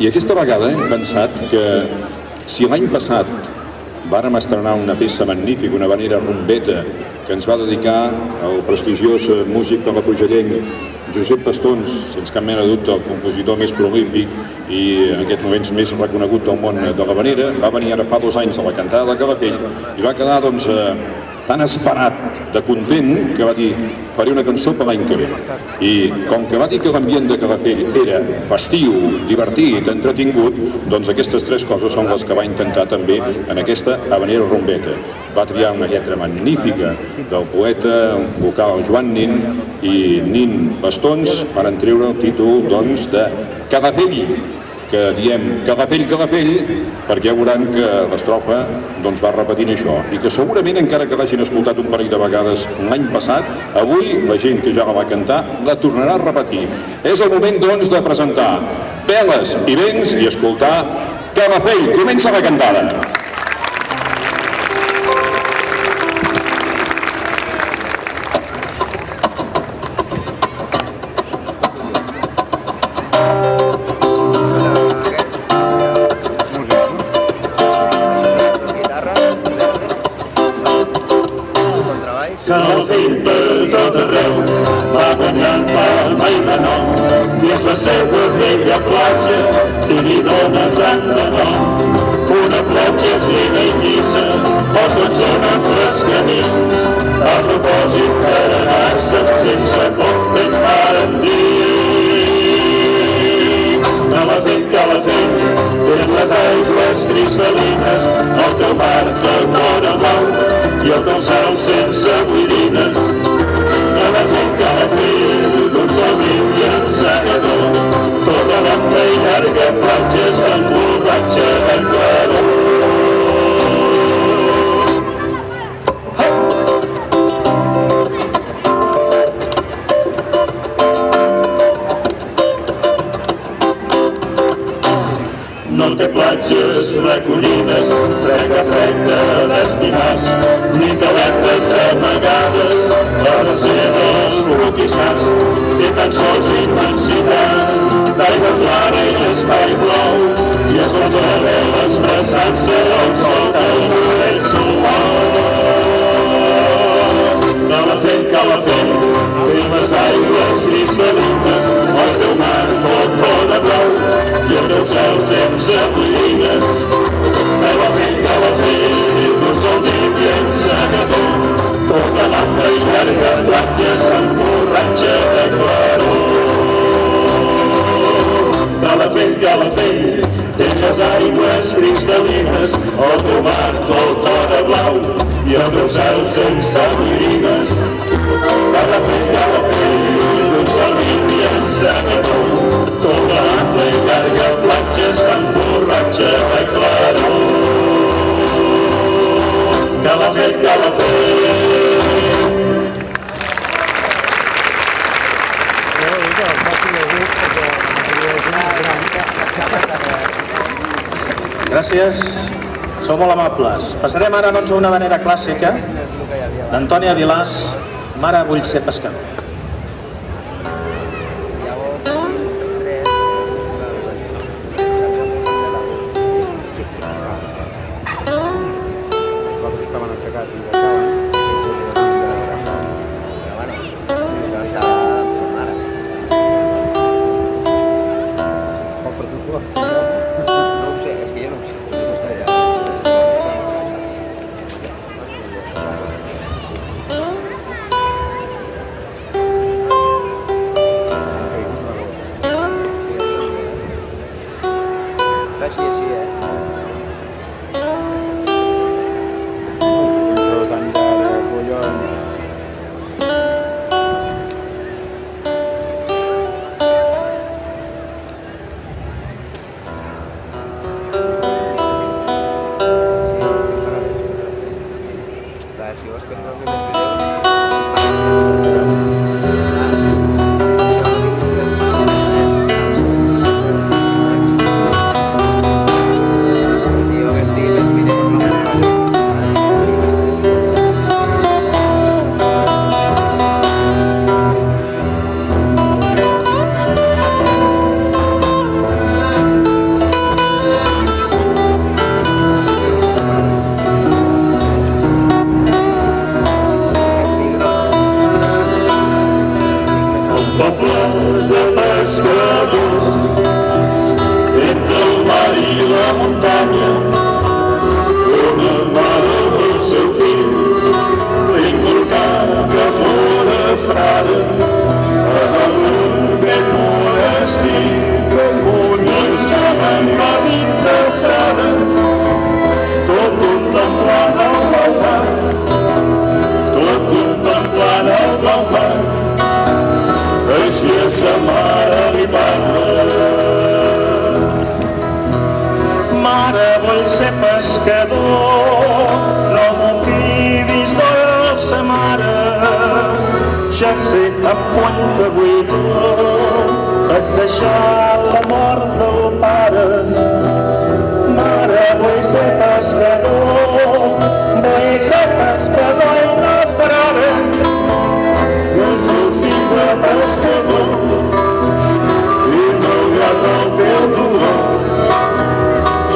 I aquesta vegada hem pensat que si l'any passat vàrem estrenar una peça magnífica, una havanera rumbeta, que ens va dedicar el prestigiós músic palafrugellenc Josep Pastons, sense cap mena de dubte el compositor més prolífic i en aquests moments més reconegut del món de l'havanera, va venir ara fa 2 anys a la cantada de Calafell i va quedar doncs tan esperat de content que va dir faré una cançó per l'any que ve. I com que va dir que l'ambient de Calafell era festiu, divertit, entretingut, doncs aquestes 3 coses són les que va intentar també en aquesta havanera rumbeta. Va triar una lletra magnífica del poeta vocal Joan Nin i Nin Pastons van treure el títol doncs de Calafell, que diem Calafell, Calafell, perquè ja veuran que l'estrofa doncs va repetint això, i que segurament encara que l'hagin escoltat un parell de vegades l'any passat, avui la gent que ja la va cantar la tornarà a repetir. És el moment doncs de presentar Veles i Vents i escoltar Calafell. Comença la cantada. Calafell per tot arreu va guanyant fama i renom i és la seva vella platja que li dona tant de nom. Una platja plena i llisa, els que sonen frescanits, a propòsit per anar-se'n sense por ens varen dir. Calafell, Calafell, tenen les aigües cristal·lines, el teu mar de vora blau i el teu cel sense boirines. Calafell, Calafell, d'un sol riu i encenedor, tota l'ampla i llarga platja s'emborratxa de claror. No té platges recollines, frega d'estimats, ni caletes amagades a les seves roquissars. Té tan sols immensitats d'aigua clara i espai blau, i es consola l'expressant-se al sol del vent suau. Calafell, Calafell, té les aigües cristal·lines, el teu mar tot vora blau i el teu cel sense boirines. Calafell, Calafell, d'un sol dit i encenedor, tota l'ampla i llarga platja s'emborratxa de claror. Calafell, Calafell, tens les aigües cristal·lines, el teu mar tot vora blau i el teu cel sense boirines. Calafell, Calafell, d'un sol dit i encenedor, tota l'ampla i llarga platja s'emborratxa de claror. Calafell, Calafell. Gràcies, sou molt amables. Passarem ara doncs a una havanera clàssica d'Antònia Vilàs, Mare vull ser pescador. pescador, no m'ho cridis dolça mare, ja sé a quanta buidor et deixar la mort del pare. Mare, vull ser pescador i no parar. Jo soc fill de pescador i malgrat el teu dolor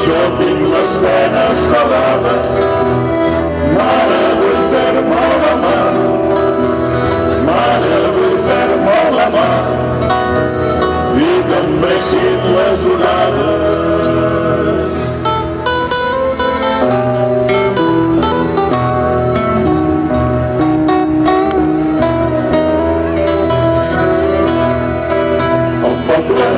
jo tinc les penes salades. Mare, vull fer-me la mà. Mare, vull fer-me la mà i que em breixin les onades. El poble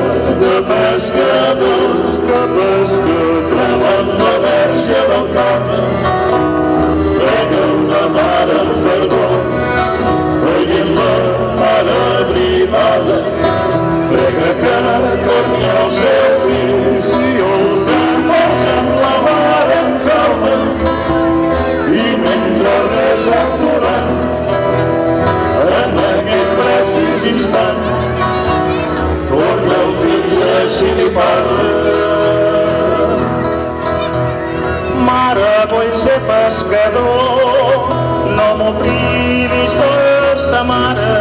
de pescadors que pesquen la Verge del Carme prega una mare en fervor, veient la mare brivada, prega que torni el seu fill i els amors amb la mare en calma. I mentre resa plorant en aquest precís instant torna el fill així li parla. Mare, vull ser pescador, no m'ho cridis dolça mare,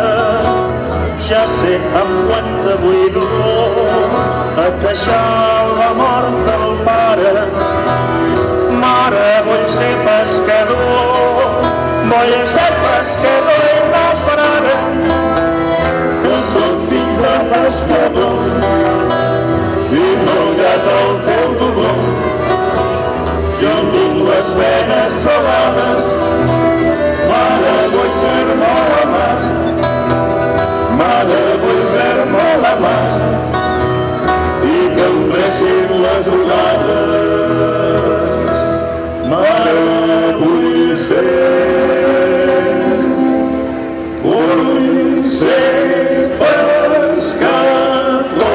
ja sé amb quanta buidor et deixar la mort del pare. Mare, vull ser pescador i no parar. Que soc fill de pescador i malgrat el teu dolor jo em tinc les penes salades. Mare, vull fer-me la mà. Mare, vull fer-me la mà i que em breixin les onades. Mare, vull ser pescador.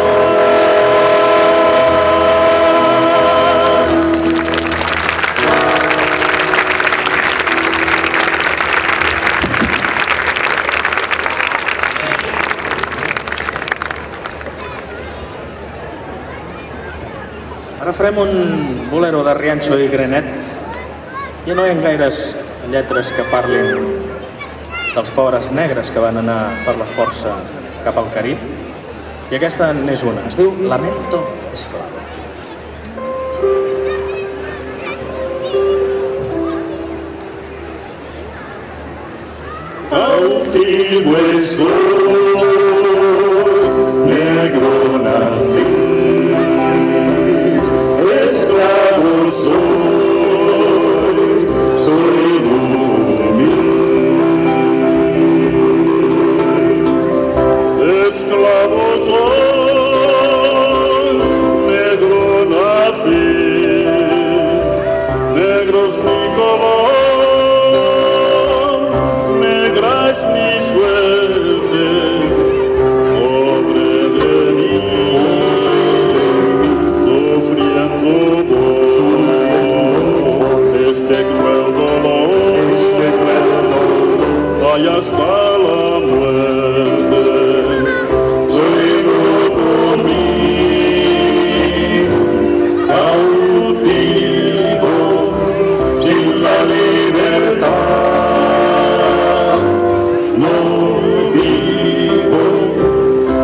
Ara farem un bolero de Riancho i Grenet. Ja no hi ha gaires lletres que parlin dels pobres negres que van anar per la força cap al Carib. I aquesta n'és una. Es diu Lamento Esclavo. Cautivo estoy, negro nací, esclavo soy humilde. Esclavo soy, negro nací, negro es mi color, negra es mi suerte, pobre de mí, sufriendo por este cruel dolor, vaya hasta la muerte. Soy cautivo, sin la libertad, no vivo,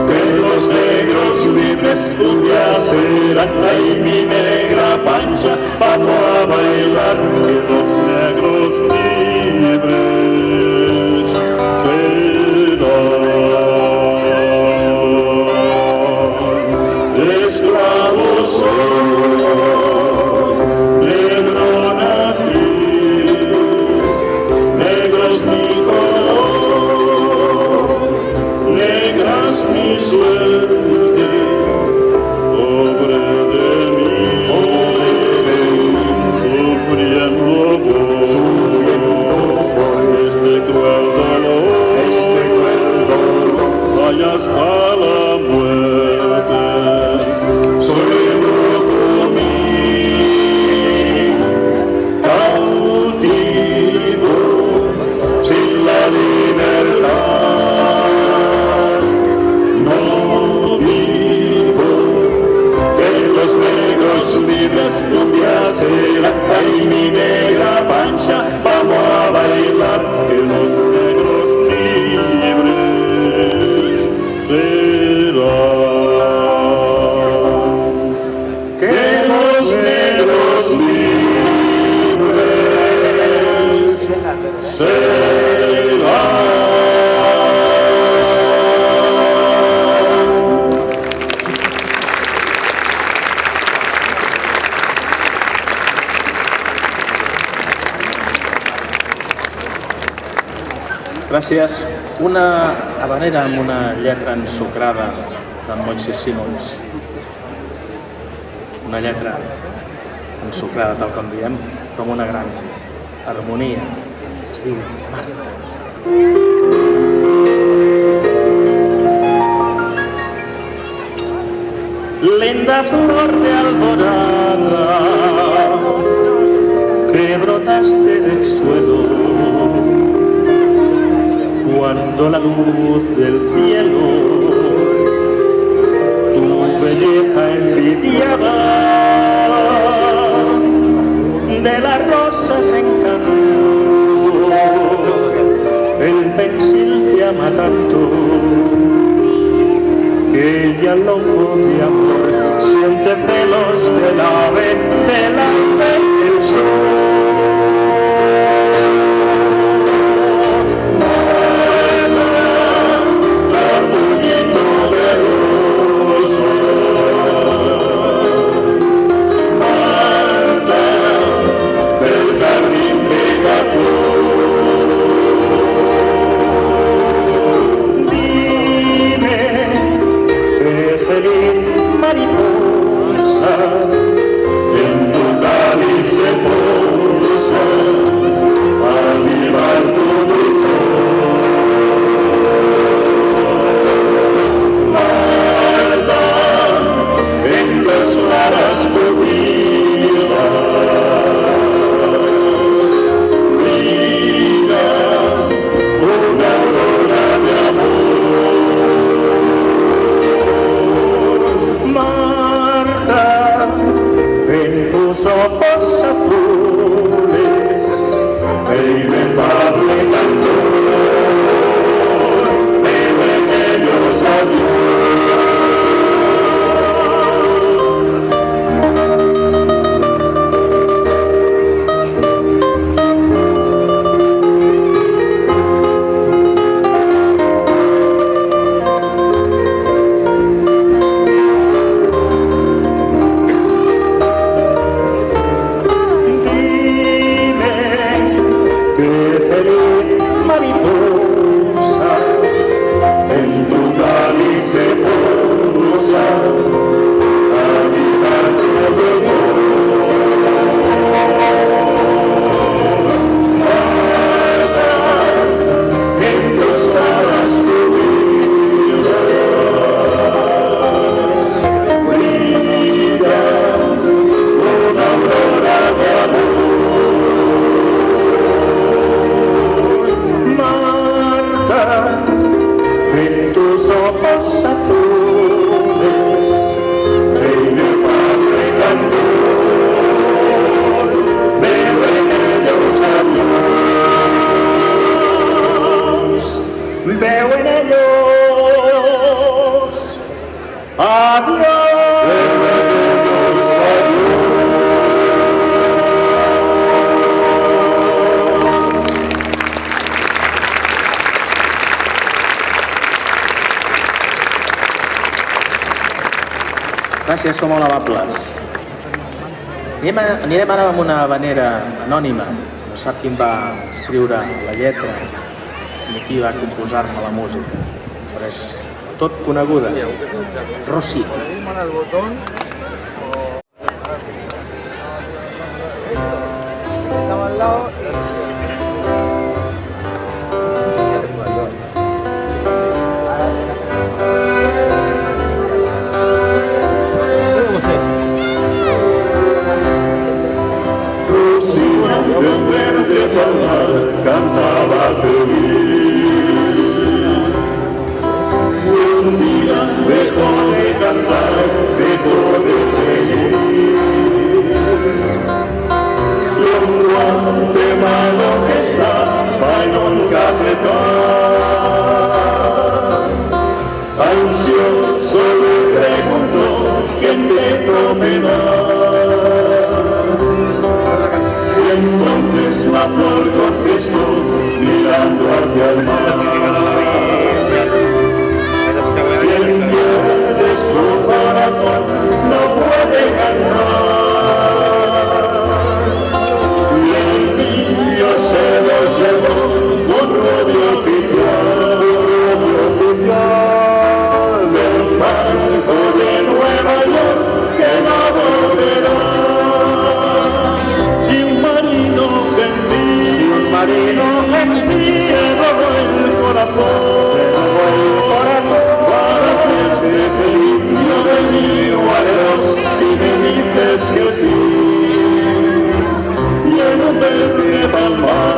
que los negros libres un día serán, ahí mi negra pancha, vamos a bailar, que los negros libres serán. Esclavo soy, negro nací, negro es mi color, negra es mi suerte, pobre de mí, sufriendo por este cruel dolor, vaya hasta la muerte. Soy loco mío. mi negra pancha, vamos a bailar que los negros libres serán. Que los negros libres serán. Gràcies. Una habanera amb una lletra ensucrada d'en Moisés Simons. Una lletra ensucrada, tal com diem, però amb una gran harmonia. Es diu Marta. Linda flor de alborada que brotaste del suelo cuando la luz del cielo tu belleza envidiaba. De las rosas encantó, el pensil te ama tanto que ella loco de amor siente celos del ave del sol. Gràcies, som molt amables. Anirem ara amb una habanera anònima. No sap qui va escriure la lletra ni qui va composar-ne la música, però és tot coneguda. Rossi. Estamos al lado. Cantaba feliz. Un día dejó de cantar, dejó Y entonces la flor contestó mirando hacia el mar. Y el cielo de su corazón no puede cantar. Y el niño se lo llevó con radio oficial del banco de Nueva York que no volverá. Si un marino gentil robó el corazón para hacerte feliz, yo de mí haré si me dices que sí. Y en un verde palmar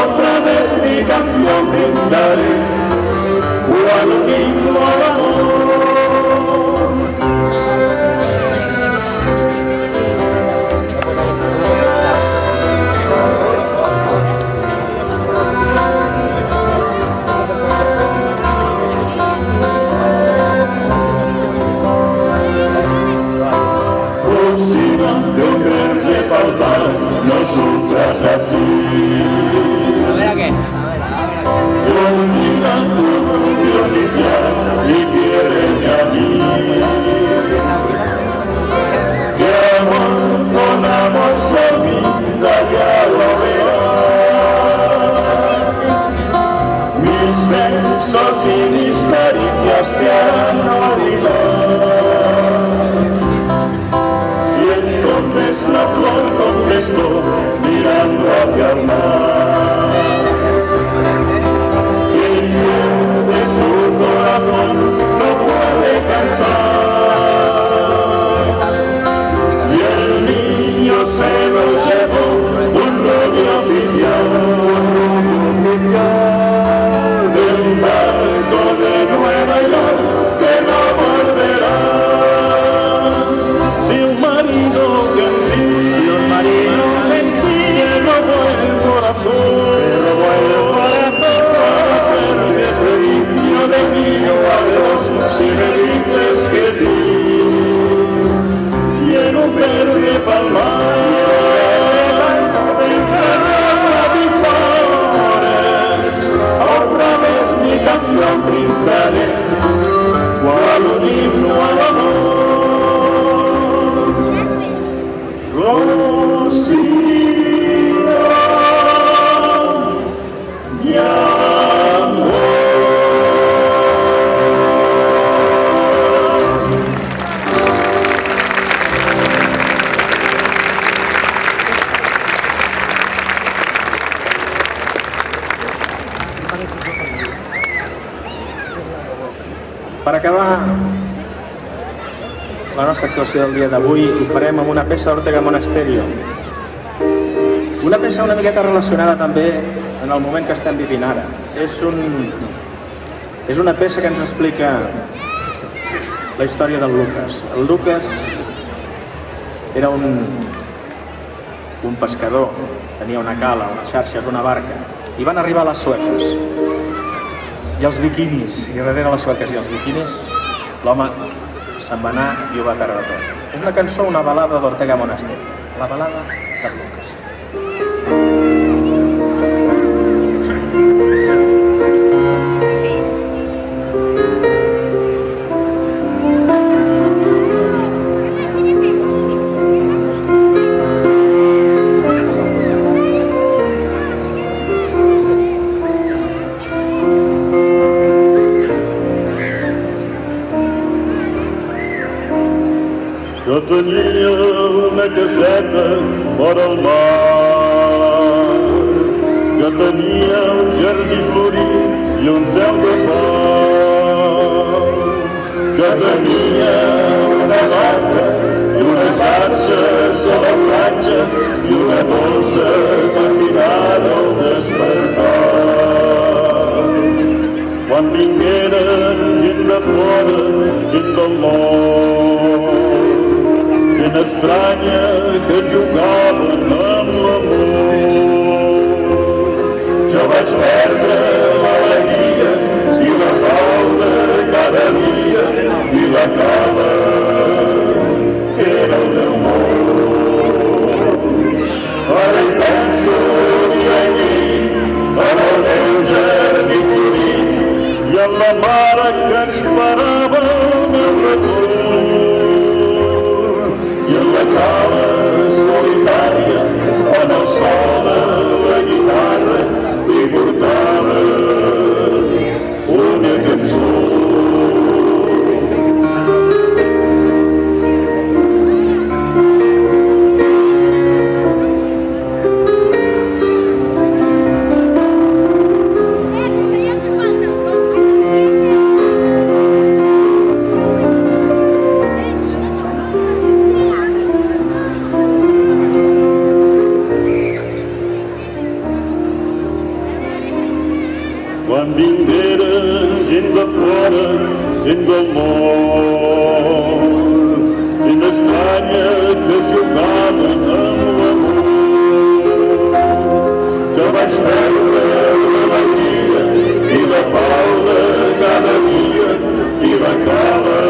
otra vez mi canción brindaré, cual himno al amor. Próxima de un verde palmar, no sufras así. Olvida tu curiosidad y quiéreme a mí. Que amor con amor se olvida, ya lo verás. Mis besos y mis caricias te harán olvidar. Y entonces la flor contestó mirando hacia el mar. De su corazón no puede cantar. Y el niño se lo llevó un novio oficial del barco de Nueva York que no volverá. Si un marino gentil robó el corazón, de mí o adiós, si me dices que sí. Y en un verde palmar entre mis flores, otra vez mi canción brindaré, cual un himno al amor. Rosina, mi amor. Per acabar la nostra actuació del dia d'avui ho farem amb una peça d'Ortega Monasterio. Una peça una miqueta relacionada també en el moment que estem vivint ara. És una peça que ens explica la història del Lucas. El Lucas era un pescador, tenia una cala, unes xarxes, una barca, i van arribar les sueques i els biquinis, i darrere les sueques i els biquinis l'home se'n va anar i ho va perdre tot. És una cançó, una balada d'Ortega Monasterio, la balada del Lucas. Jo tenia una caseta vora el mar, jo tenia un jardí florit i un cel de pau, jo tenia una barca i unes xarxes a la platja i una dolça matinada al despertar. Quan vingueren gent de fora, gent del nord, gent estranya que jugaven amb l'amor. Jo vaig perdre l'alegria i la pau la mare que esperava el meu retorn i en la cala solitària on el so de la guitarra li portava una cançó. Quan vingueren gent de fora, gent del món, gent estranya que jugaven amb l'amor, que vaig veure l'alegria i la pau de cada dia i la cala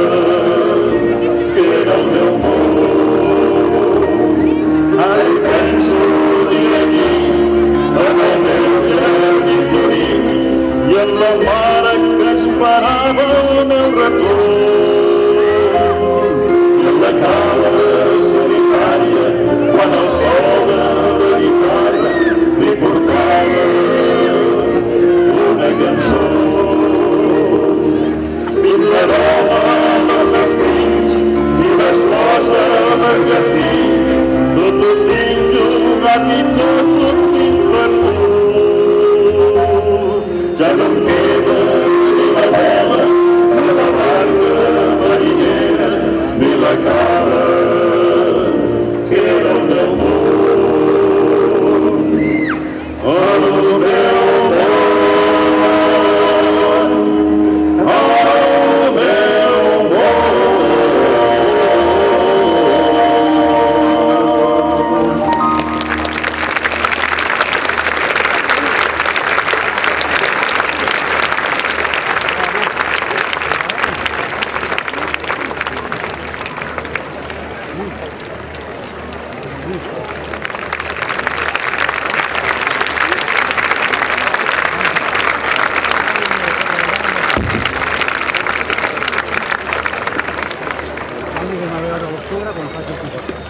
que era el meu món. Ara hi penso dia a nit en el meu jardí florit i en la mare que esperava el meu retorn i en la cala solitària quan el sol de la guitarra li portava una cançó. Fins aroma els vestits i les coses del jardí, tot ho tinc jugat i tot ho tinc perdut. Ja no em queda ni la vela, ni la barca marinera, ni la cara que era el meu món. El meu món, el meu món.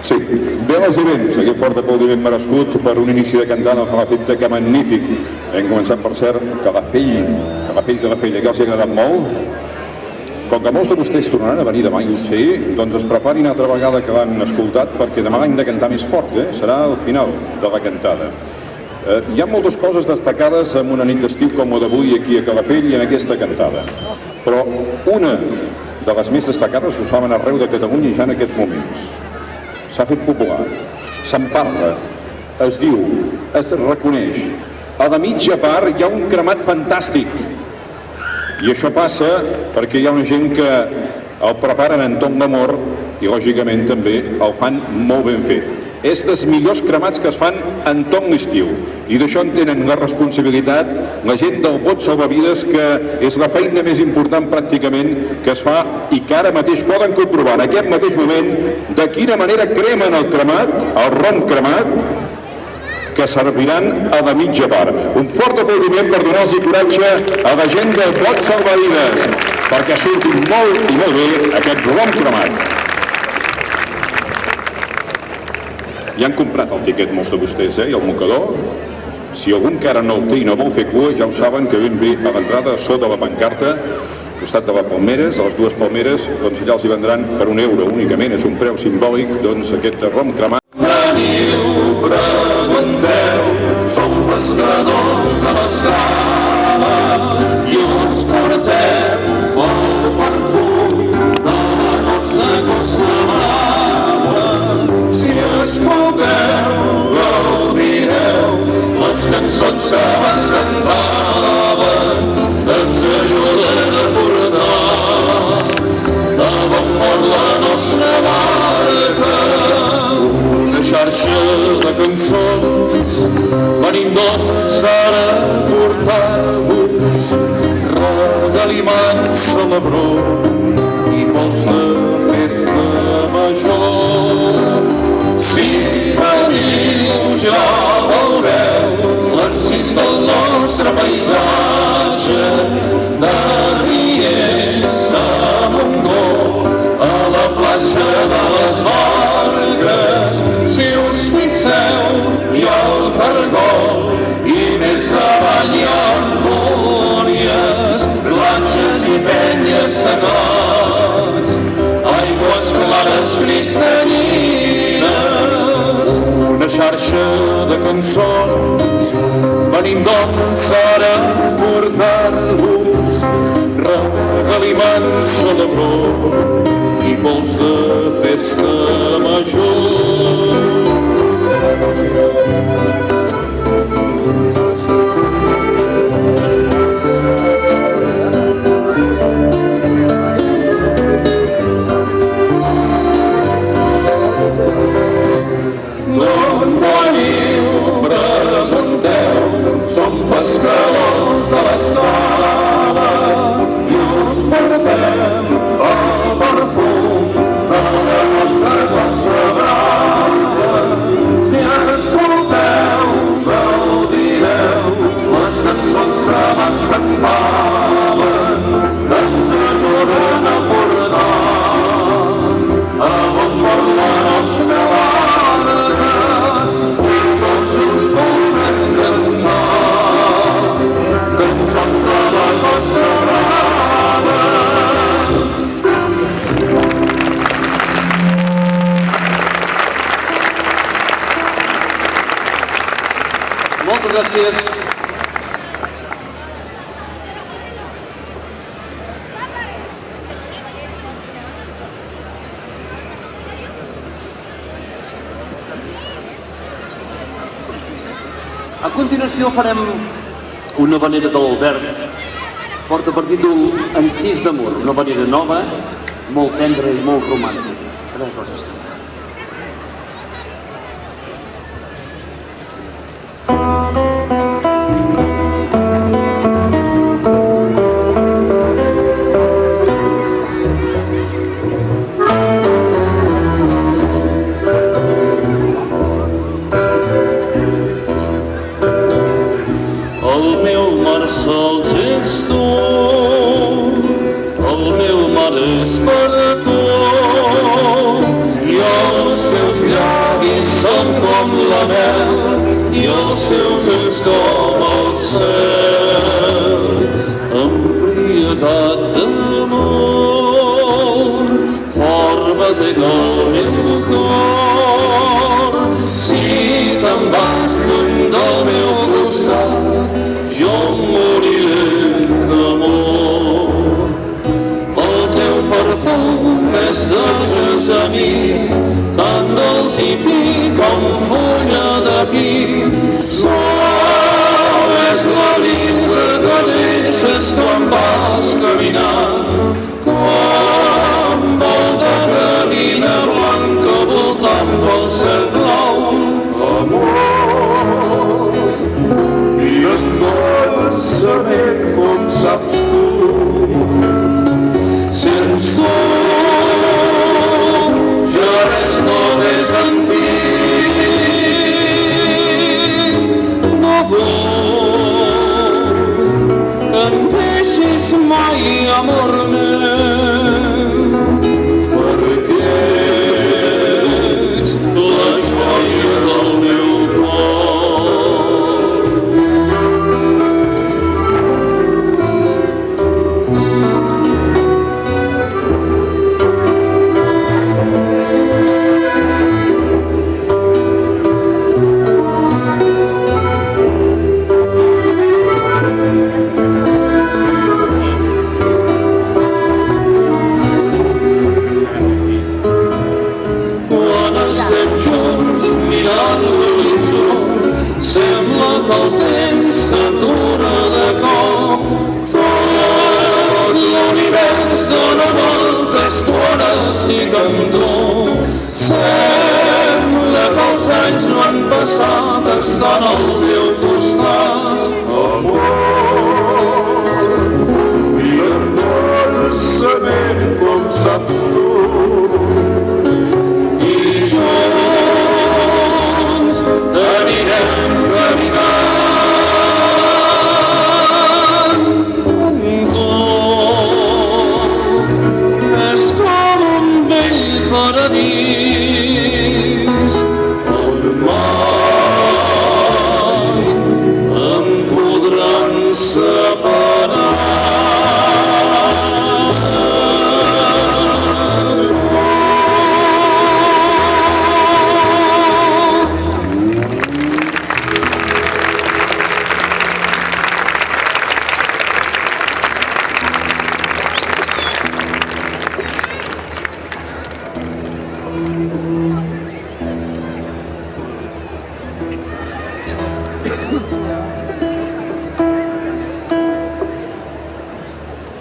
Sí, bé les events, aquest fort aplaudiment merescut per un inici de cantant al Calafell, que magnífic. Hem començat, per cert, Calafell, que els ha agradat molt. Com que molts de vostès tornaran a venir demà, i ho sé, doncs es preparin altra vegada que l'han escoltat, perquè demà l'hem de cantar més fort, serà el final de la cantada. Hi ha moltes coses destacades en una nit d'estiu com la d'avui aquí a Calafell i en aquesta cantada, però una de les més destacades ho saben arreu de Catalunya ja en aquests moments. S'ha fet popular, se'n parla, es diu, es reconeix. A la mitja part hi ha un cremat fantàstic. I això passa perquè hi ha una gent que el preparen en ton d'amor i, lògicament, també el fan molt ben fet. És dels millors cremats que es fan en ton estiu. I d'això en tenen la responsabilitat la gent del bot salvavides, que és la feina més important pràcticament que es fa i que ara mateix poden comprovar en aquest mateix moment de quina manera cremen el cremat, el rom cremat, que serviran a la mitja part. Un fort aplaudiment per donar-los coratge a la gent del bot salvavides, perquè surti molt i molt bé aquest rom cremat. Ja han comprat el tiquet molts de vostès, i el mocador. Si algú encara no el té i no vol fer cua, ja ho saben que ben bé a l'entrada sota la pancarta, al costat de les palmeres, a les dues palmeres, doncs allà els hi vendran per €1 únicament, és un preu simbòlic, doncs aquest rom cremat. Veniu, pregunteu, som pescadors de l'escala i us portem el perfum de la nostra costa blava. Si escolteu, gaudireu les cançons que abans cantaven, ens ajuden a portar de bon port la nostra barca. Xarxa de cançons, venim doncs ara a portar-vos regalimants a l'Ebró i pols de festa major. Si veniu ja veureu l'encís del nostre paisatge de marxa de cançons. Venim doncs ara a portar-vos regaliments a l'abró i pols de festa major. D'on veniu, pregunteu, som pescadors de l'escala i us portem el perfum de la nostra costa brava. Si escolteu, gaudireu les cançons que abans cantaven, que ens ajuden a portar a bon port la nostra barca i tots uns podem cantar cançons de la costa brava. Moltes gràcies. A continuació farem una vanera de l'Albert, porta per títol Encís d'amor, una vanera nova, molt tendra i molt romàntica. A veure coses. El meu marçal ets tu, el meu mar és per tu, i els seus llavis són com la mel, i els seus ulls com el cel. Embriagat d'amor, fort batec el meu cor, si te'n vas lluny del meu costat, jo moriré d'amor. El teu perfum és de gessamí, tan dolç i fi com fulla de pi. Suau és la brisa que deixes quan vas caminant, com volta cabina blanca voltant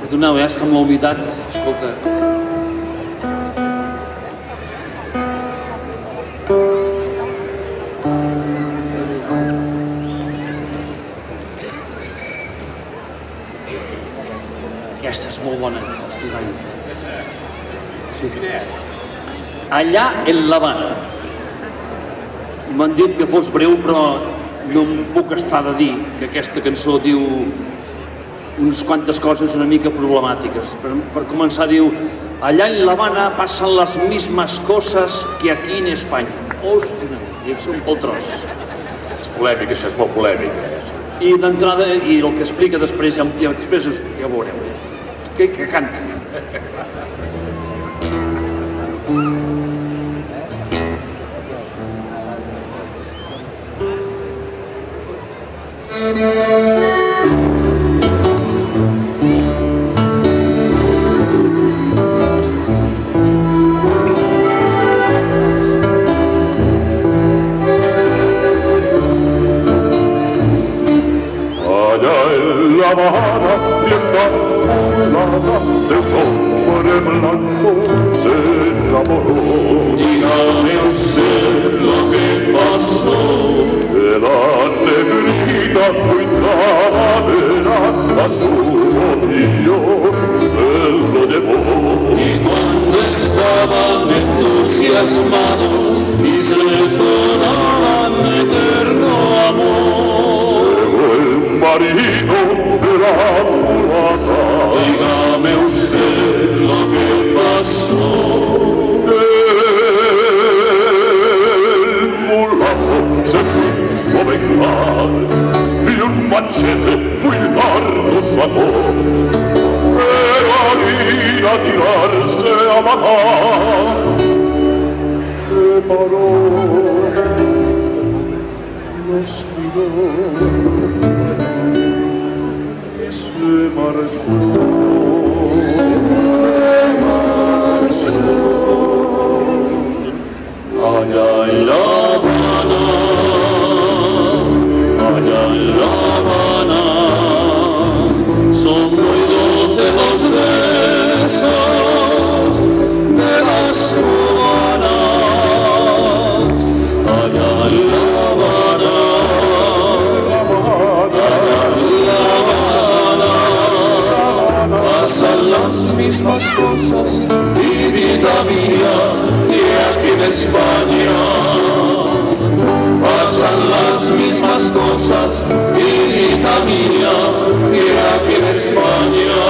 Perdoneu, és que amb la humitat, escolta... Aquesta és molt bona. Sí. Allà en l'Havana. M'han dit que fos breu, però no em puc estar de dir que aquesta cançó diu unes quantes coses una mica problemàtiques. Per començar, diu: allá en La Habana pasan las mismas cosas que aquí en España. Hòstia, és un pel tros. És polèmica, això és molt polèmica. I d'entrada, i el que explica després, ja ho veureu. Que canta. Allá en La Habana, tienda poblada de un hombre blanco se enamoró. Dígame usted lo que pasó. Que la negrita muy cabalera a su bolillo se lo llevó. Y cuando estaban entusiasmados y se donaban eterno amor, el marido de la mulata. Dígame usted lo que pasó. El mulato se quiso vengar y un machete muy largo sacó, pero al ir a tirarse a matar se paró, los miró y se marchó. Allá en La Habana, allá en La Habana, son muy dulces los besos de las cubanas. Allá en La Habana, allá en La Habana, pasan las mismas cosas, y vida mía, que aquí en España pasan las mismas cosas, hijita mía, que aquí en España.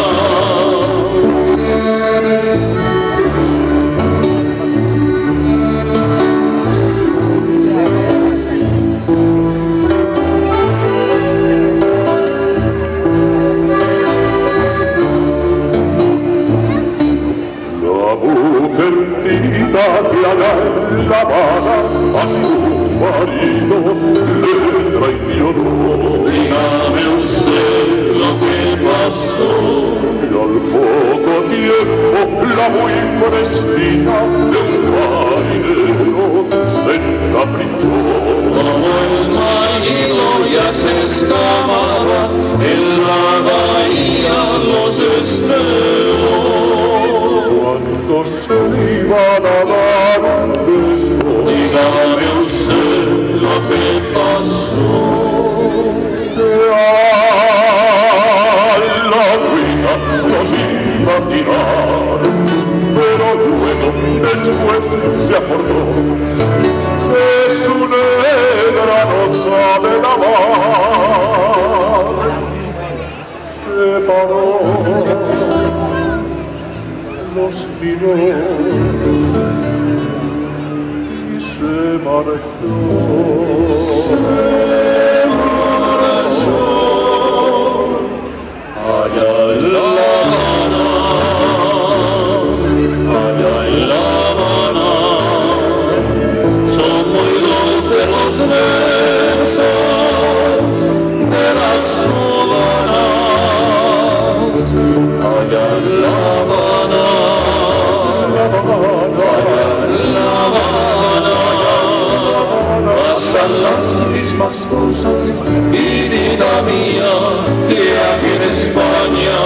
La mujercita que allá en La Habana a su marido le traicionó. Dígame usted lo que pasó. Y al poco tiempo la muy fresquita de un marinero se encaprichó. Como el marido ya se escamaba, en la bahía los esperó. Cuando se iban a dar un beso, dígame usted lo que pasó. A la ruina los iba a tirar, pero luego después se acordó que su negra no sabe nadar. Se paró, los miró y se marchó. Se marchó. Allá en La Habana, allá en La Habana, son muy dulces los besos de las cubanas. Allá en La Habana, pasan las mismas cosas, y vida mía, que aquí en España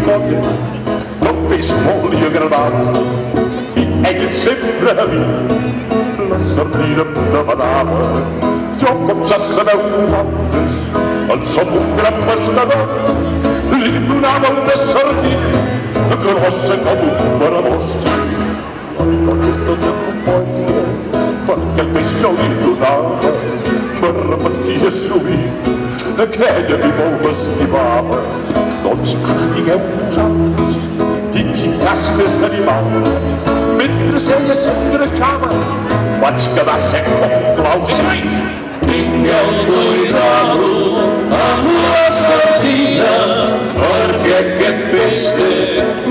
xicota només molt li agradava i ella sempre a mi la sardina em demanava. Jo, com ja sabeu vosaltres, en som un gran pescador, li donava una sardina grossa com un paradós. La vida tota componya, perquè el peix no li donava, me repetia sovint aquella mi molt m'estimava. Doncs ara digueu vosaltres, i quin cas més animal. Mentre ella s'engreixava, vaig quedar sec com un clau. Tingueu cuidado amb la sardina, perquè aquest peix té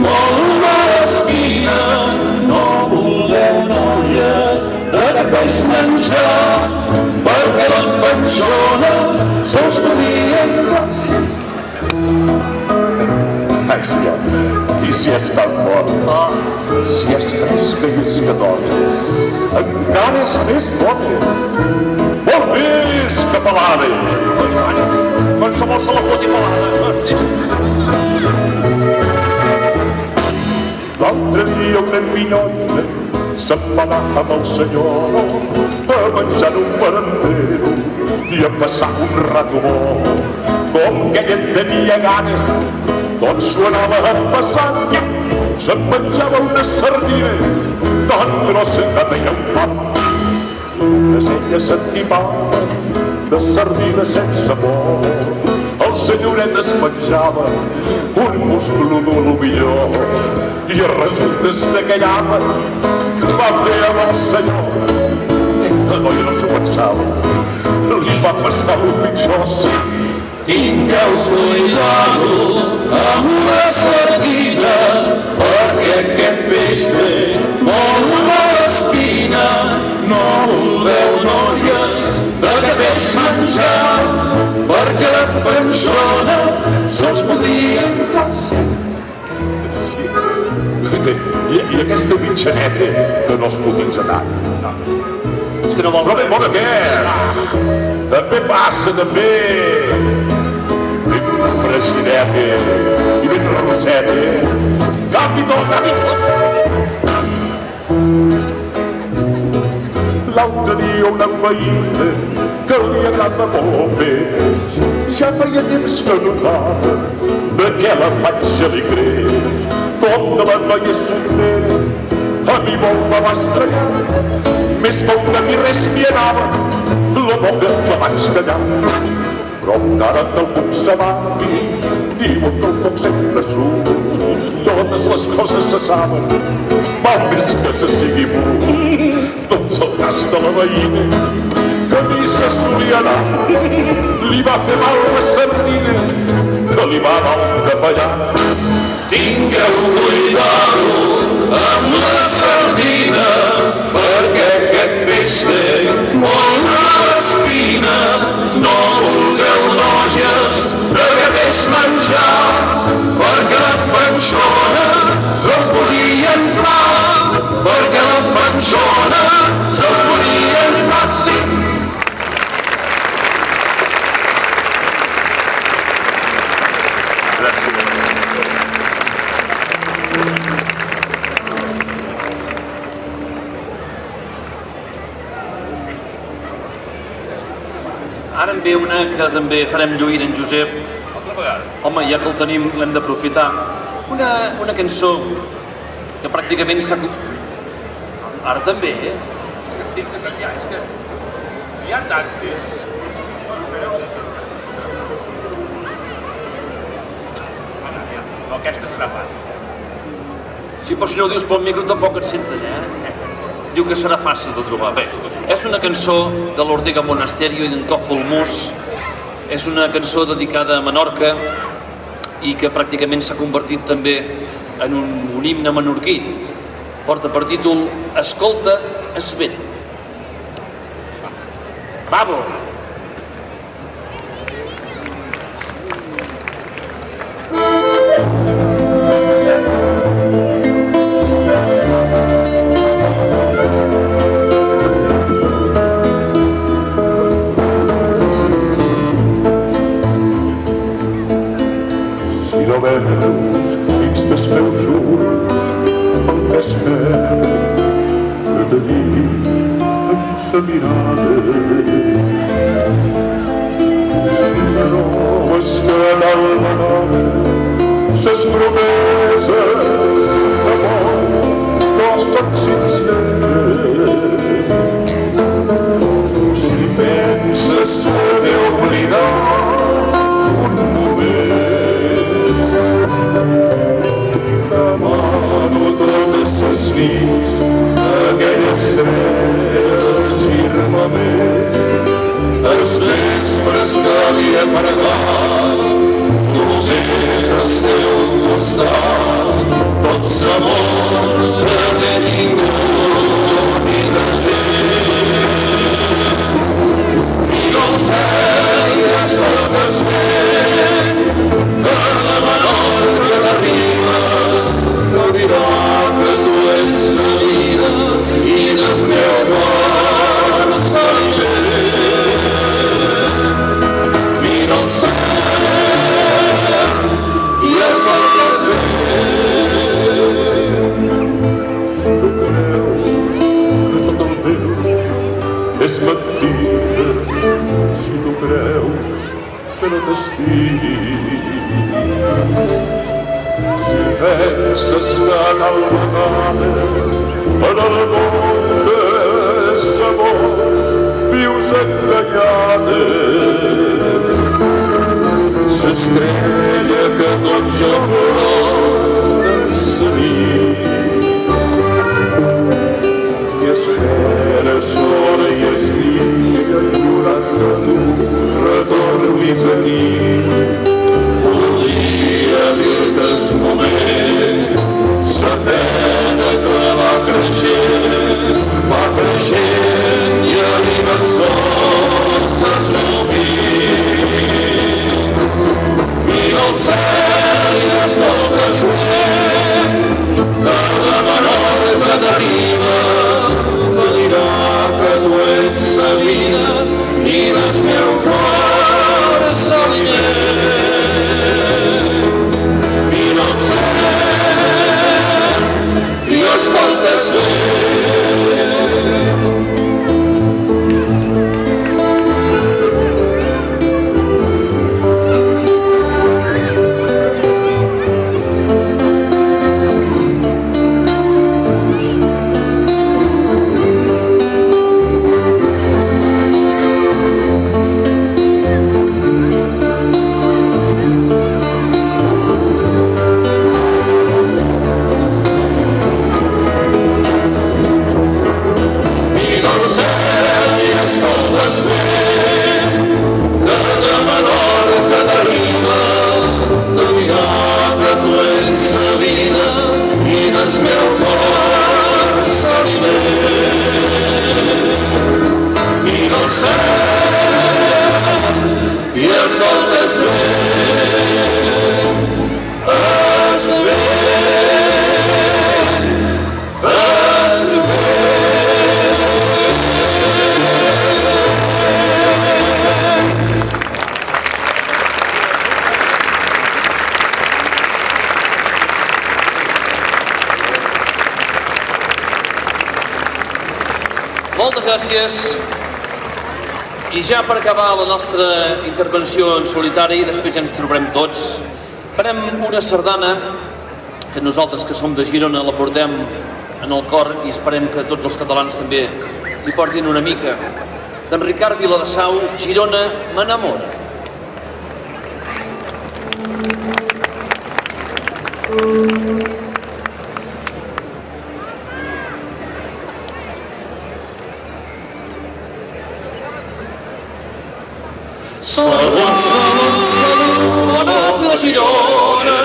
molt mala espina. No vulgueu, noies, de peix menjar, perquè la panxona se'ls podia engreixar. Ai, senyor, i si és tan bon, si és fresca i és que dona, encara és més bona. Molt més que pelada! Qualsevol se la foti pelada, saps? L'altre dia una minyona se'n va anar amb el senyor a menjar un parentero i a passar un rato bo. Com que ella en tenia gana, doncs s'ho anava empassant. Se'n menjava una sardina tan grossa que deia un pam. Ella s'entimava de sardina sense por. El senyoret es menjava un musclo d'olo millor i a resultes d'aquell àpat va fer amb el senyor. La noia no s'ho pensava, li va passar el pitjor. Tingueu cuidado amb la sardina, perquè aquest peix té molt mala espina. No vulgueu, noies, d'aquest peix menjar, perquè la panxona se'ls podia engreixar. I aquesta mitjaneta que no es potitza tant. És que no vol... Però ben bona que és! També passa, també! Ben fresideta i ben roseta. Capitó, capitó! L'altre dia una veïna que li agrada molt el peix, ja feia temps que notava de què la fatxa li creix. Com de la noia soltera, a mi molt me va estranyar, més com que a mi res m'hi anava, la boca la vaig callar. Però encara que el foc s'amagui, diuen que el foc sempre surt, totes les coses se saben, val més que s'estigui brut. Doncs el cas de la veïna, que a mi se solia anar, li va fer mal la sardina, que li va anar un capellà. Tingueu cuidado amb la sardina, perquè aquest peix té molt mala espina. No vulgueu, noies, d'aquest peix menjar, perquè la panxona se'ls podia entrar, perquè la panxona se'ls podia entrar, sí. Gràcies. Ara en ve una que també farem lluir en Josep. Altra vegada? Home, ja que el tenim, l'hem d'aprofitar. Una cançó que pràcticament s'ha... Ara també, eh? És que tinc de canviar, és que hi ha tantes. No, aquesta serà fàcil. Sí, però si no ho dius pel micro tampoc et sentes, eh? Diu que serà fàcil de trobar. Bé, és una cançó de l'Ortega Monasterio i d'en Tòfol Mus. És una cançó dedicada a Menorca i que pràcticament s'ha convertit també en un himne menorquí. Porta per títol Escolta es vent. Bravo! Si no veus l'alma nova, ses promeses d'amor no són sinceres. Si penses poder oblidar un moment, demano totes les nits aquelles estrelles firmament, els vespres que li he pregat, només al teu costat, tots amors que n'he tingut i de i el cel és tot esment de la Menorca d'arriba, que dirà que tu ets la vida i del meu cor s'aliment. Mira el cel i és el que es ve. Tu creus que tot el veu és mentida, si tu creus que no t'estimi. Si penses que tal vegada en el món és amor, vius enganyada. L'estrella que tot jo plora sa nit i espera sola i escriga ignorant que tu retornis aquí. Volia dir-te el moment, sa pena que va creixent i arriba sols els meus dits. Mira el cel i és tot esment de la Menorca d'arriba, que dirà que tu ets la vida i del meu cor s'aliment. Mira el cel i escolta el vent. Moltes gràcies. I ja per acabar la nostra intervenció en solitari, després ja ens trobarem tots, farem una sardana que nosaltres que som de Girona la portem en el cor i esperem que tots els catalans també li portin una mica. D'en Ricard Viladasau, Girona m'enamora. Salut, salut, salut, honorable Girona,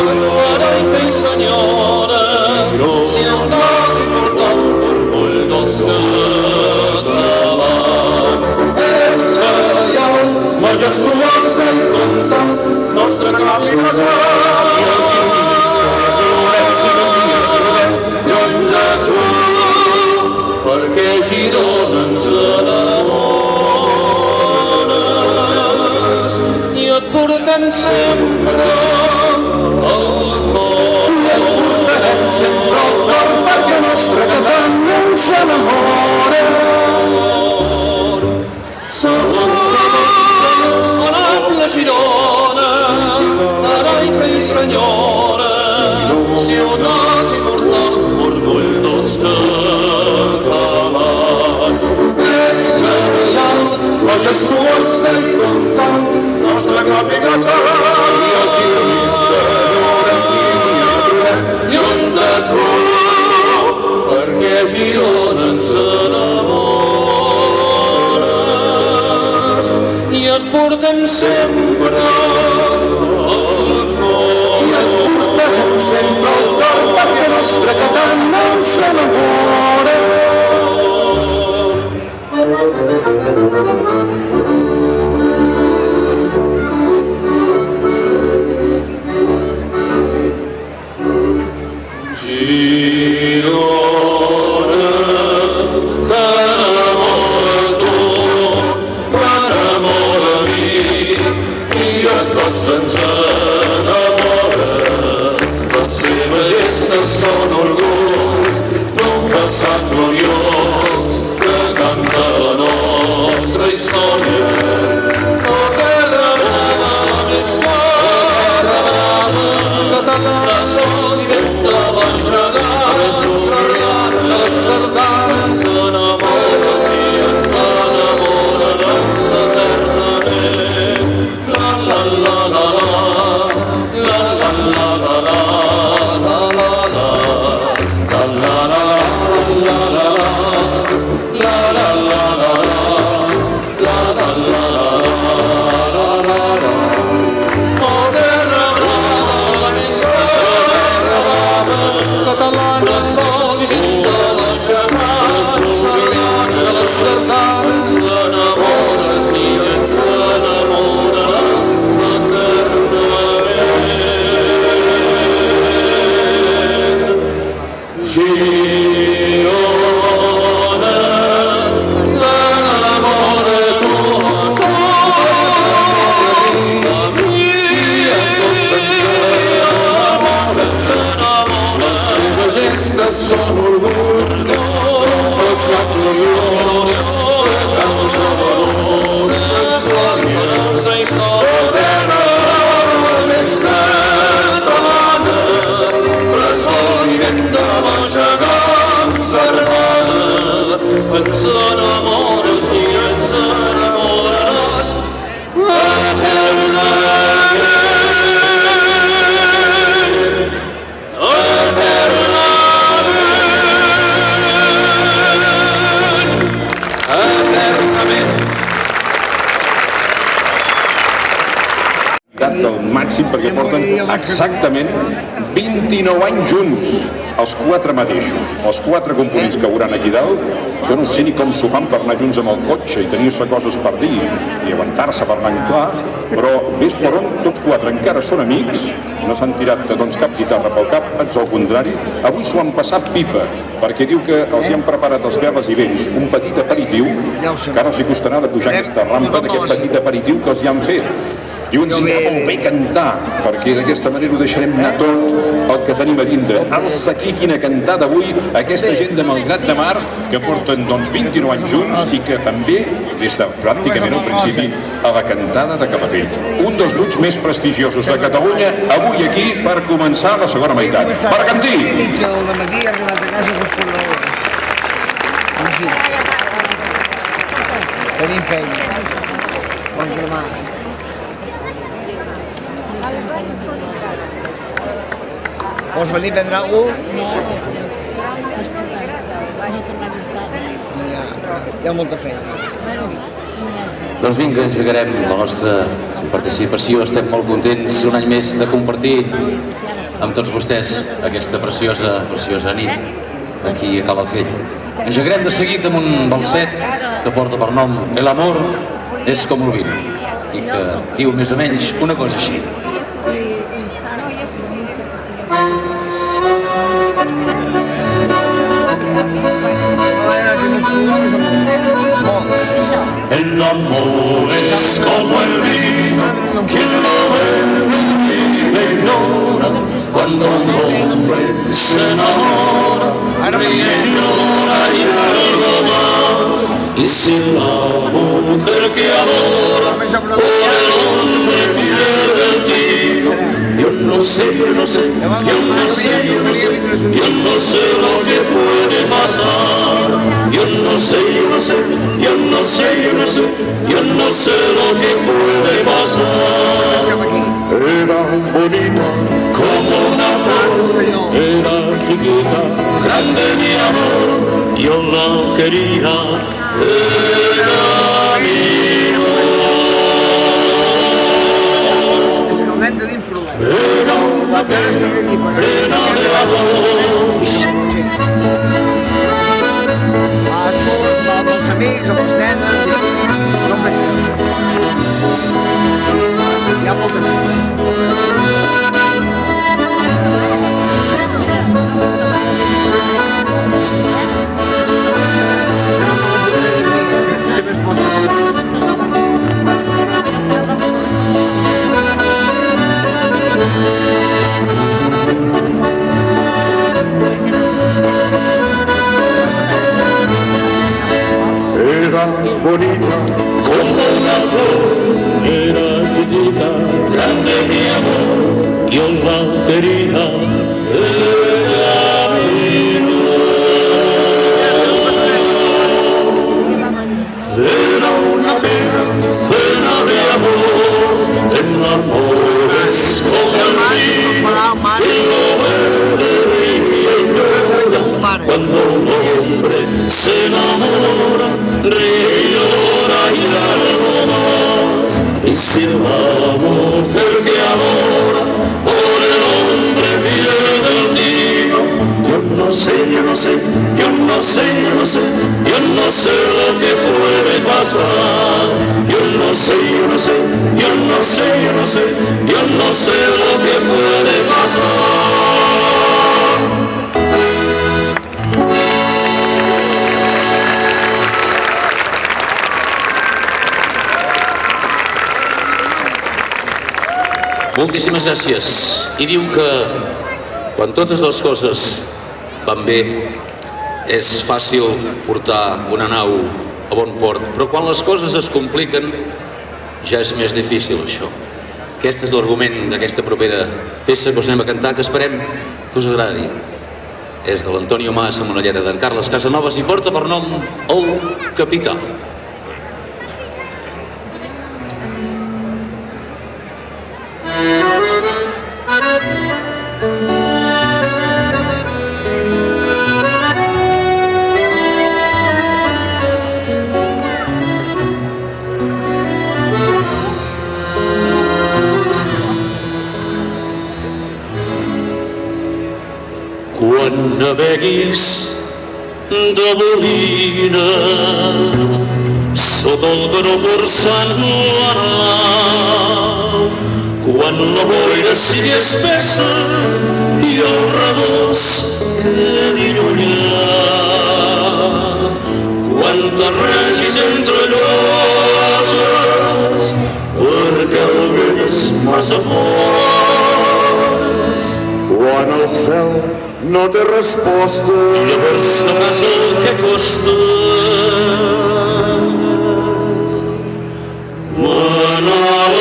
heroica i senyora, ciutat important d'orgull dels catalans. És reial, majestuosa i comptant, nostre cap i casal, i els indis que llorem, lluny de tu, perquè Girona ens portem sempre al cor. I et portarem sempre al cor perquè nostra Catalunya ens enamora. Salut, honorable Girona, Portem sempre al cor. I et portarem sempre al cor perquè nostre que tant ens enamora. màxim perquè porten exactament 29 anys junts, els quatre mateixos, els quatre components que hauran aquí dalt. Jo no sé ni com s'ho fan per anar junts amb el cotxe i tenir-se coses per dir i aguantar-se per anar clar, però ves per on tots quatre encara són amics, no s'han tirat doncs cap guitarra pel cap, ans al contrari. Avui s'ho han passat pipa, perquè diu que els hi han preparat els guerres i vells un petit aperitiu, que ara els hi costarà de pujar aquesta rampa d'aquest petit aperitiu que els hi han fet. I ens anirà molt bé cantar, perquè d'aquesta manera ho deixarem anar tot el que tenim a dintre. Alça aquí quina cantada avui aquesta gent de Malgrat de Mar, que porten doncs 29 anys junts i que també, des de pràcticament al principi, a la cantada de Calafell. Un dels grups més prestigiosos de Catalunya, avui aquí per començar la segona meitat. Bergantí! Tenim feina. Bon germà. Vols venir a prendre alguna cosa? Hi ha molta feina. Doncs vinga, engegarem la nostra participació. Estem molt contents un any més de compartir amb tots vostès aquesta preciosa nit aquí a Calafell. Engegarem de seguit amb un balset que porta per nom El amor és com el vi, i que diu més o menys una cosa així. El amor es como el vino, quien lo bebe vive y llora. Cuando un hombre se enamora, ríe y llora y algo más. Y si la mujer que adora por el hombre pierde el tino, yo no sé lo que puede pasar. Yo no sé lo que puede pasar. la quería, era mío. Momento d'influència. Era una pena de amor. Amb els amics, amb els nenes, no me hi ha molta gent. Era bonita como una flor, era chiquita, grande mi amor, yo la quería, era mío. Era una pena de amor, en amores como el mío, y lo verde y el verde, cuando un hombre se enamora, llora y algo más, y si la mujer que adora por el hombre pierde el tío, yo no sé lo que puede pasar, yo no sé lo que puede pasar. Moltíssimes gràcies. I diu que quan totes les coses van bé és fàcil portar una nau a bon port, però quan les coses es compliquen ja és més difícil això. Aquest és l'argument d'aquesta propera peça que us anem a cantar, que esperem que us agradi. És de l'Antonio Mas amb una lletra d'en Carles Casanovas i porta per nom El Capità. Quan naveguis de bolina sota el gravor sant Joan, quan la boira sigui espessa i el redós quedi llunyà, quan t'arregis entre lloses perquè el vent és massa fort, quan el cel no té resposta, llavors sabràs el que costa manar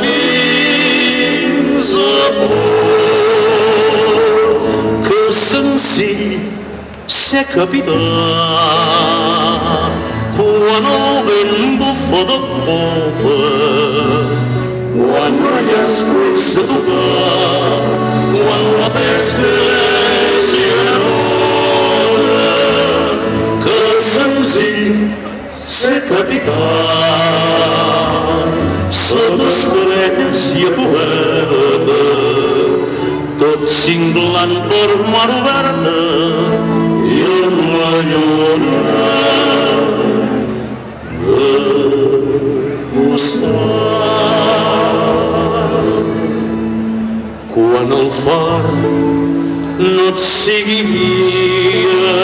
fins a port, que senzill ser capità quan el vent bufa de popa, quan no hi ha escuts a tocar, quan la pesca és generosa, que senzill ser capità sota estrelles i a poeta, tot cinglant per mar oberta i amb la lluna de costat. Quan el far no et sigui guia,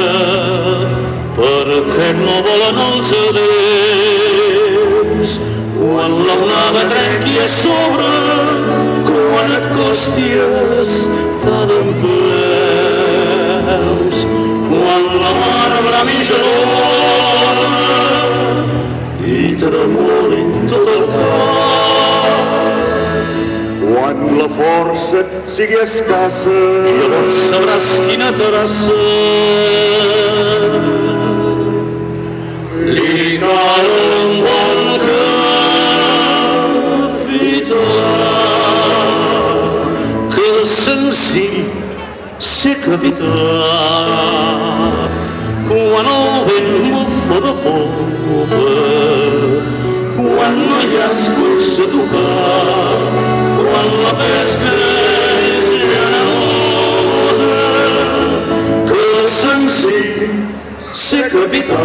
perquè no volen els adéus, quan l'onada trenqui a sobre, quan et costi estar dempeus, quan la mar brami gelosa i tremoli tot el cos, quan la força sigui escassa, llavors sabràs quina terrassa li cal un bon capità, que senzill ser capità quan el campo de popa, quan no hi ha escuts a tocar, quan la pesca és generosa, que senzill ser capità,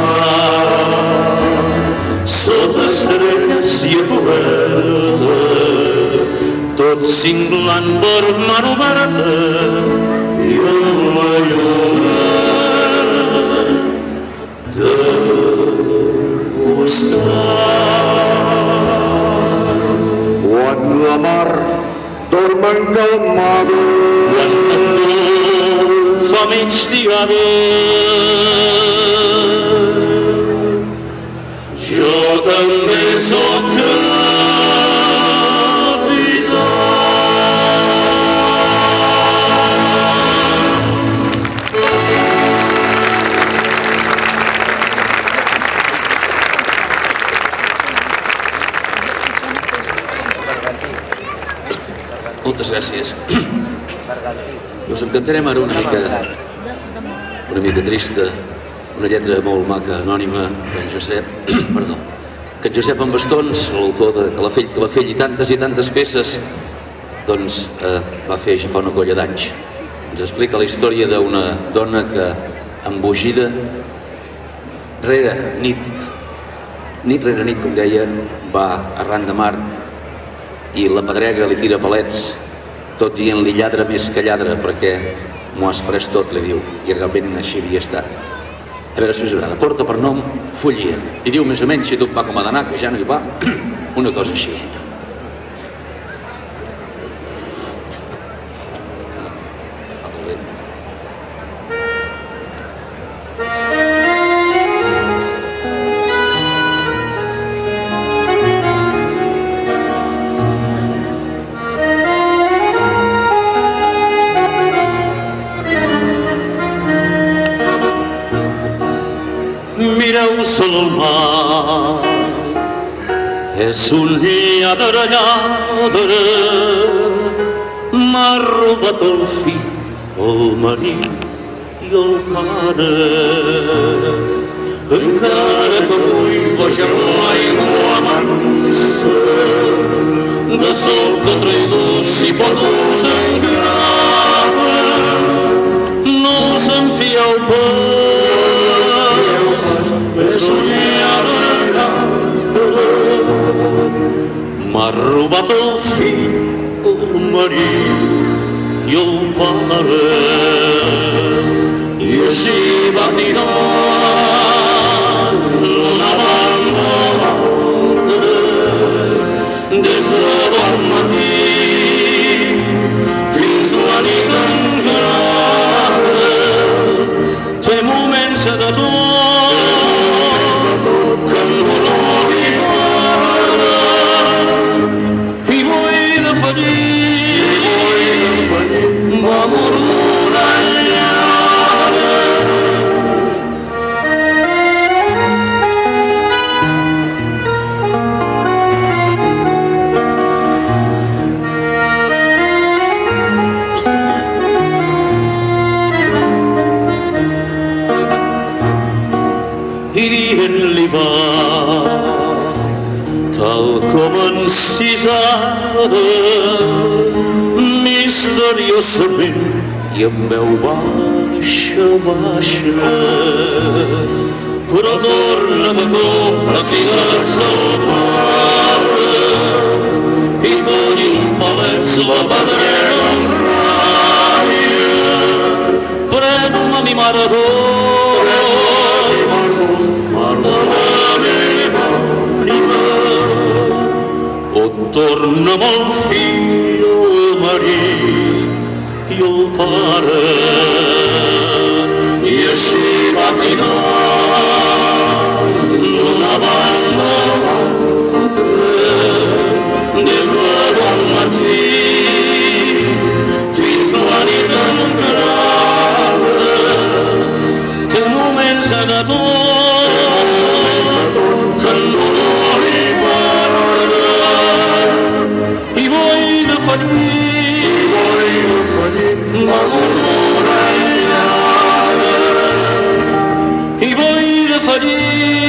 sota estrelles i a coberta, tot cinglant per mar oberta i amb la lluna de costat. Quan la mar dorm encalmada, quan l'endor fa migdiada, jo també soc capità. Moltes gràcies. Doncs em cantarem ara una mica trista, una lletra molt maca, anònima, d'en Josep, perdó, que en Josep en Bastons, l'autor de Calafell i tantes peces, doncs va fer ja fa una colla d'anys. Ens explica la història d'una dona que, embogida, nit rere nit, com deia, va arran de mar i la pedrega li tira palets, tot dient-li lladre més que lladre, perquè m'ho has pres tot, li diu, i realment així havia estat. A veure si us agrada. Porta per nom Follia, i diu més o menys, si tot va com ha d'anar, que ja no hi va, una cosa així. Mireu sol al mar, és un lladre, m'ha robat el fill, el marit i el pare. Encara que vull baixar l'aigua mansa, de sobte traïdors i portos engrava, no us en fieu pas. M'ha robat el fill, el marit i el pare, i així va tirar una banda a l'altra, des de bon matí fins la nit entrada. Té moments de tot que en dolor i guarda, i vull defallir, va murmurar enllada. I dient-li va, tal com encisada, misteriosament i amb veu baixa, però torna de cop a cridar-se al pare, i collint palets la pedrega amb ràbia. Pren-me mi mare d'or, de la meva ànima, o torna'm el fill, el marit i el pare. I així va tirar d'una banda a l'altra, des de bon matí fins la nit entrada. Té moments de tot que en dolor i guarda, i vull defallir, va murmurar enllada, i vull defallir.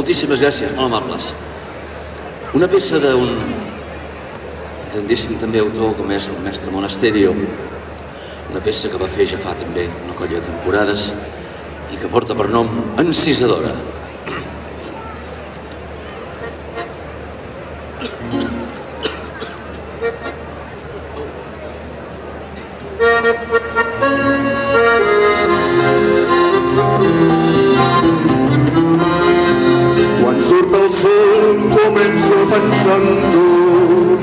Moltíssimes gràcies, molt amables. Una peça d'un grandíssim també autor com és el mestre Monasterio, una peça que va fer ja fa també una colla de temporades i que porta per nom Encisadora. Quan surt el sol començo pensant-ho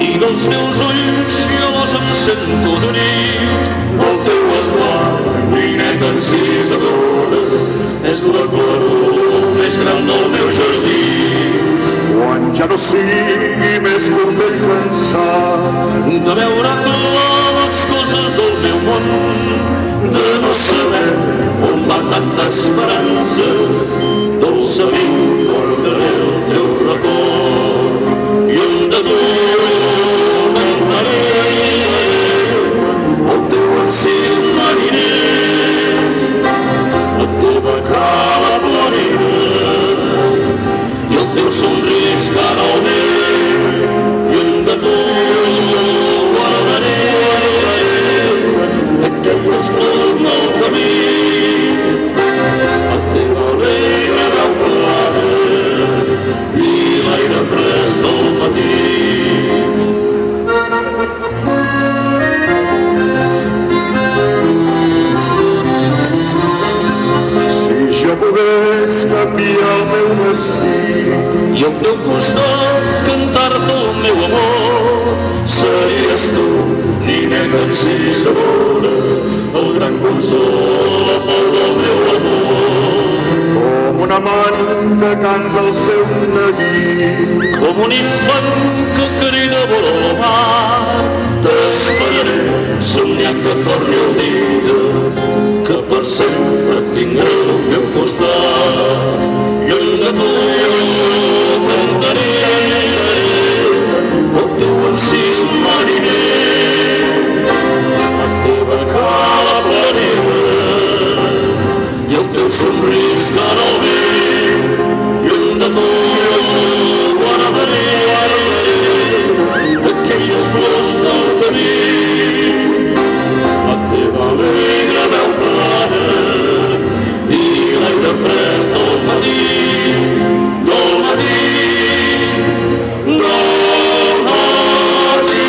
i dels meus ulls jo los em sento d'unir el teu esguard, nineta encisadora, és la claror més gran del meu jardí. Quan ja no sigui més content pensar de veure clar les coses del meu món, de no saber on va tanta esperança, dolçament guardaré el teu record i on de tu m'entraré el teu encís mariner, la teva cala planera i el teu somrís caroner i on de tu guardaré aquelles flors del camí, la teva alegre veu clara i l'aire fresc del matí. Si jo pogués canviar el meu destí i al teu costat cantar-te el meu amor, series tu, nineta encisadora, el gran consol del meu amor. Com un amant que canta el seu neguit, com un infant que crida vol a la mar, t'esperaré somniant que torni el dia, que per sempre tindré al meu costat i on de tu cantaré el teu encís mariner, la teva cala planera i el teu somrís caroner i on de tu guardaré aquelles flors del camí, la teva alegre veu clara i l'aire fresc del matí, del matí, del matí.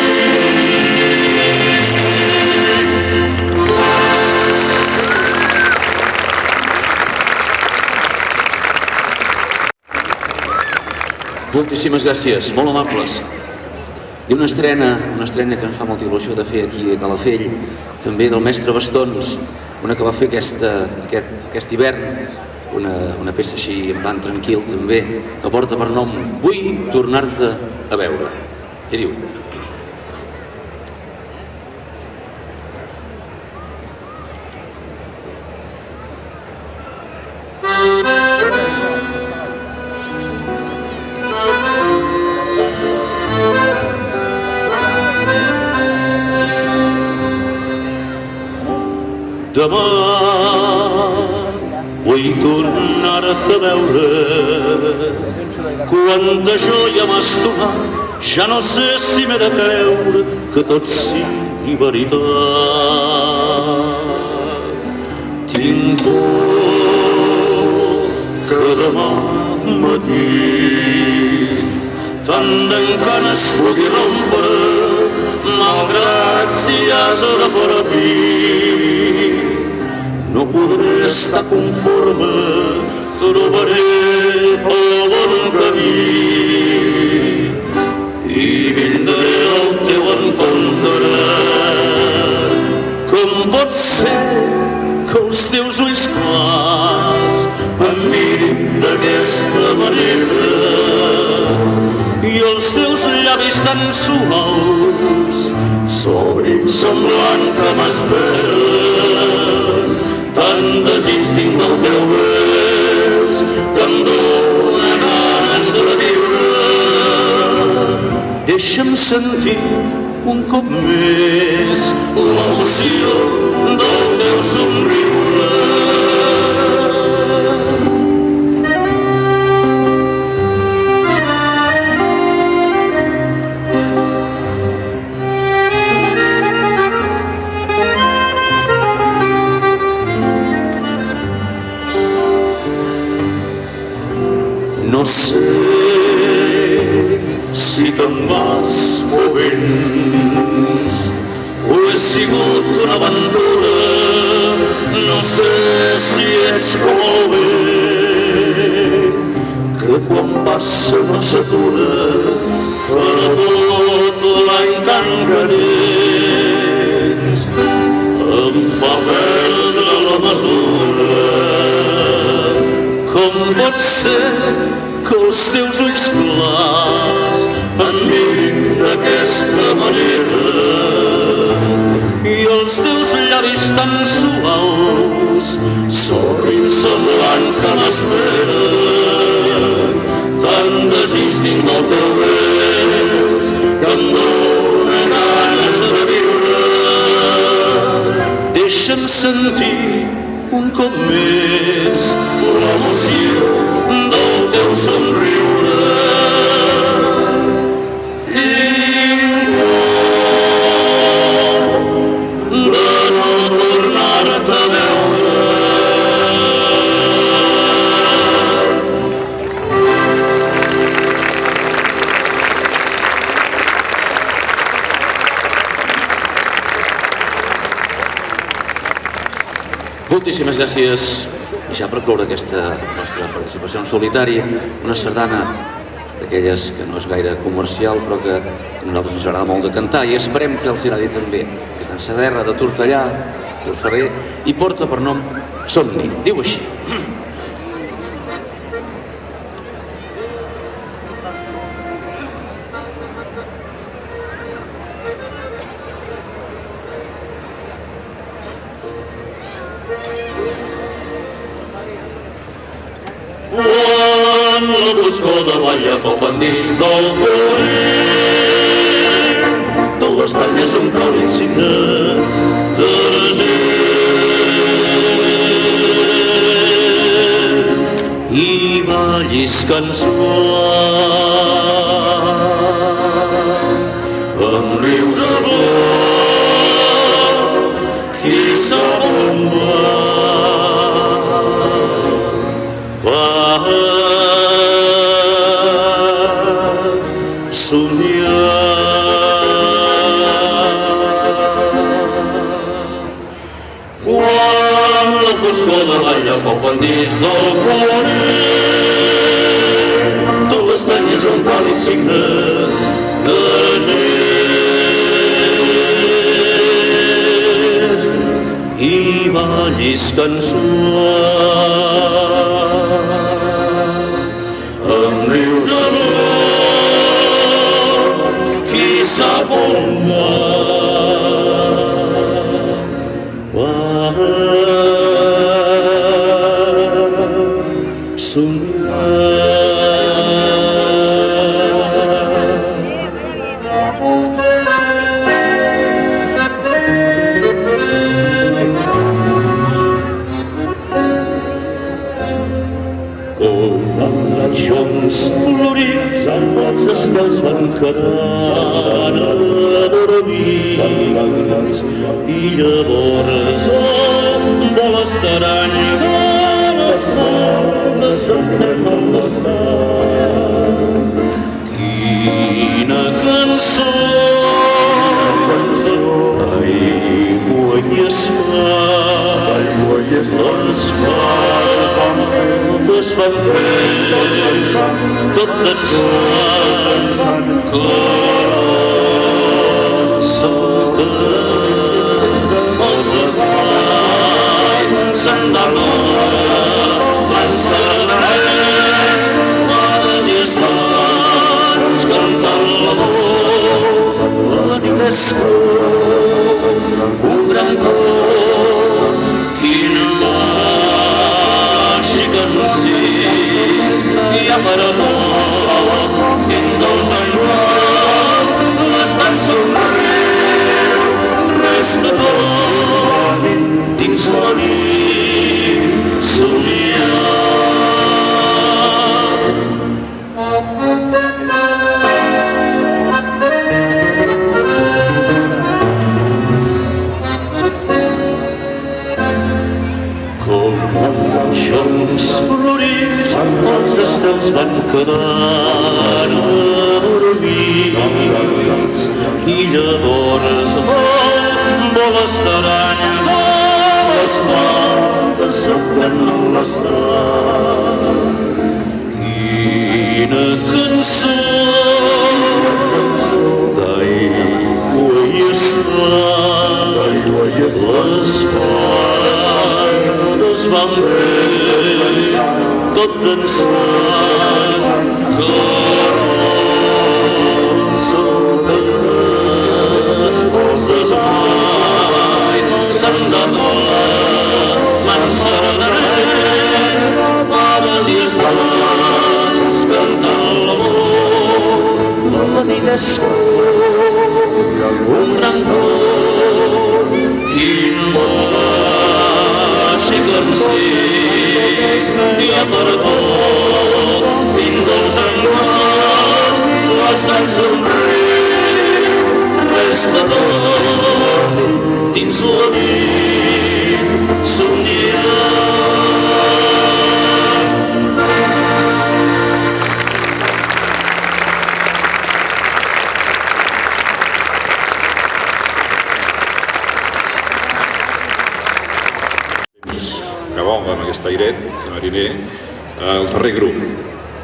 Moltíssimes gràcies, molt amables. I una estrena que ens fa molta il·lusió de fer aquí a Calafell, també del mestre Bastons, una que va fer aquest hivern, una peça així en plan tranquil també, que porta per nom Vull tornar-te a veure. Què diu? Demà vull tornar-te a veure, quanta joia m'has donat, ja no sé si m'he de creure que tot sigui veritat. Tinc por que demà matí tant d'encant es pugui rompre, malgrat si has de per a mi. No podré estar conforme, trobaré el bon camí i vindré al teu encontre. Com pot ser que els teus ulls clars em mirin d'aquesta manera i els teus llavis tan suaus s'obrin semblant que m'esperen. Tant desig tinc del teu vers que em dóna ganes de viure. Deixa'm sentir un cop més l'emoció del teu somriure. pas bovins. Ho he sigut una aventura, no sé si és com el vent, que quan passa no s'atura, per tot l'any tan que tens. Em fa perdre la mesura. Com pot ser que els teus ulls clars em mirin d'aquesta manera i els teus llavis tan suaus s'obrin semblant que m'esperen? Tant desig tinc del teu veus que em dóna ganes de viure. Deixa'm sentir un cop més l'emoció del teu somriure. Tinc por de no tornar-te a veure. Moltíssimes gràcies. I ja per cloure aquesta nostra participació en solitari, una sardana d'aquelles que no és gaire comercial però que a nosaltres ens agrada molt de cantar i esperem que els agradi també. És d'en Saderra, de Tortellà, del Ferrer, i porta per nom Somni. Diu així. Quan la foscor davalla pel pendit del voler, de l'estany és un càlid signe desert i va lliscant suau amb riure blau qui s'abomba va somiar. Quan la foscor davalla pel pendit del voler, de l'estany és un càlid signe de gent i va lliscant suau amb riure blau qui s'abomba va somiar. Joncs florits amb els estels van quedant adormits i llavors de l'estarany de les dones s'emprèn el vessant. Quina cançó, aigua i esclar, doncs fa es van fer tot dansant que saltant els esplais s'endalona l'encerners males i estants cantant l'amor la nit és un gran cor quina i a per amor tinc dos anys camins i llavors vol estrany les plantes s'ofren l'estrat. Quina cançó d'aigua i estat, les fades van bé tot dansant, carols els desmai s'han d'amant serdenet, pares i estats cantant l'amor. La vida és un gran cor, quin baix i cansell, i a perdó, quin dolç encant, l'estat somriu, resta tot dins la nit somniant. Que vol amb aquest airet mariner el darrer grup,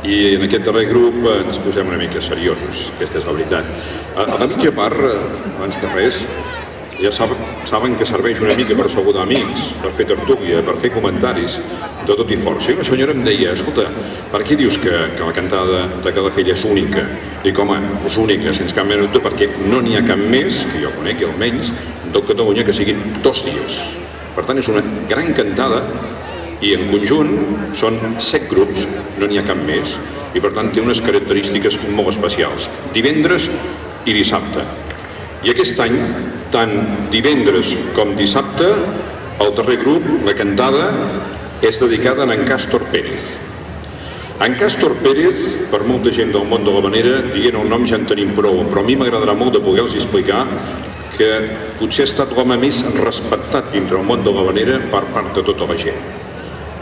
i en aquest darrer grup ens posem una mica seriosos, aquesta és la veritat. A la mitja part, abans que res, ja saben que serveix una mica per saludar amics, per fer tertúlia, per fer comentaris de tot i força. I una senyora em deia, escolta, per què dius que la cantada de Calafell és única? Dic, home, és única, sense cap mena de dubte, perquè no n'hi ha cap més, que jo conec almenys, del Catalunya que siguin 2 dies. Per tant, és una gran cantada i en conjunt són 7 grups, no n'hi ha cap més, i per tant té unes característiques molt especials, divendres i dissabte. I aquest any, tant divendres com dissabte, el darrer grup, la cantada, és dedicada a en Càstor Pérez. En Càstor Pérez, per molta gent del món de l'havanera, dient el nom ja en tenim prou, però a mi m'agradarà molt de poder-los explicar que potser ha estat l'home més respectat dintre el món de l'havanera per part de tota la gent.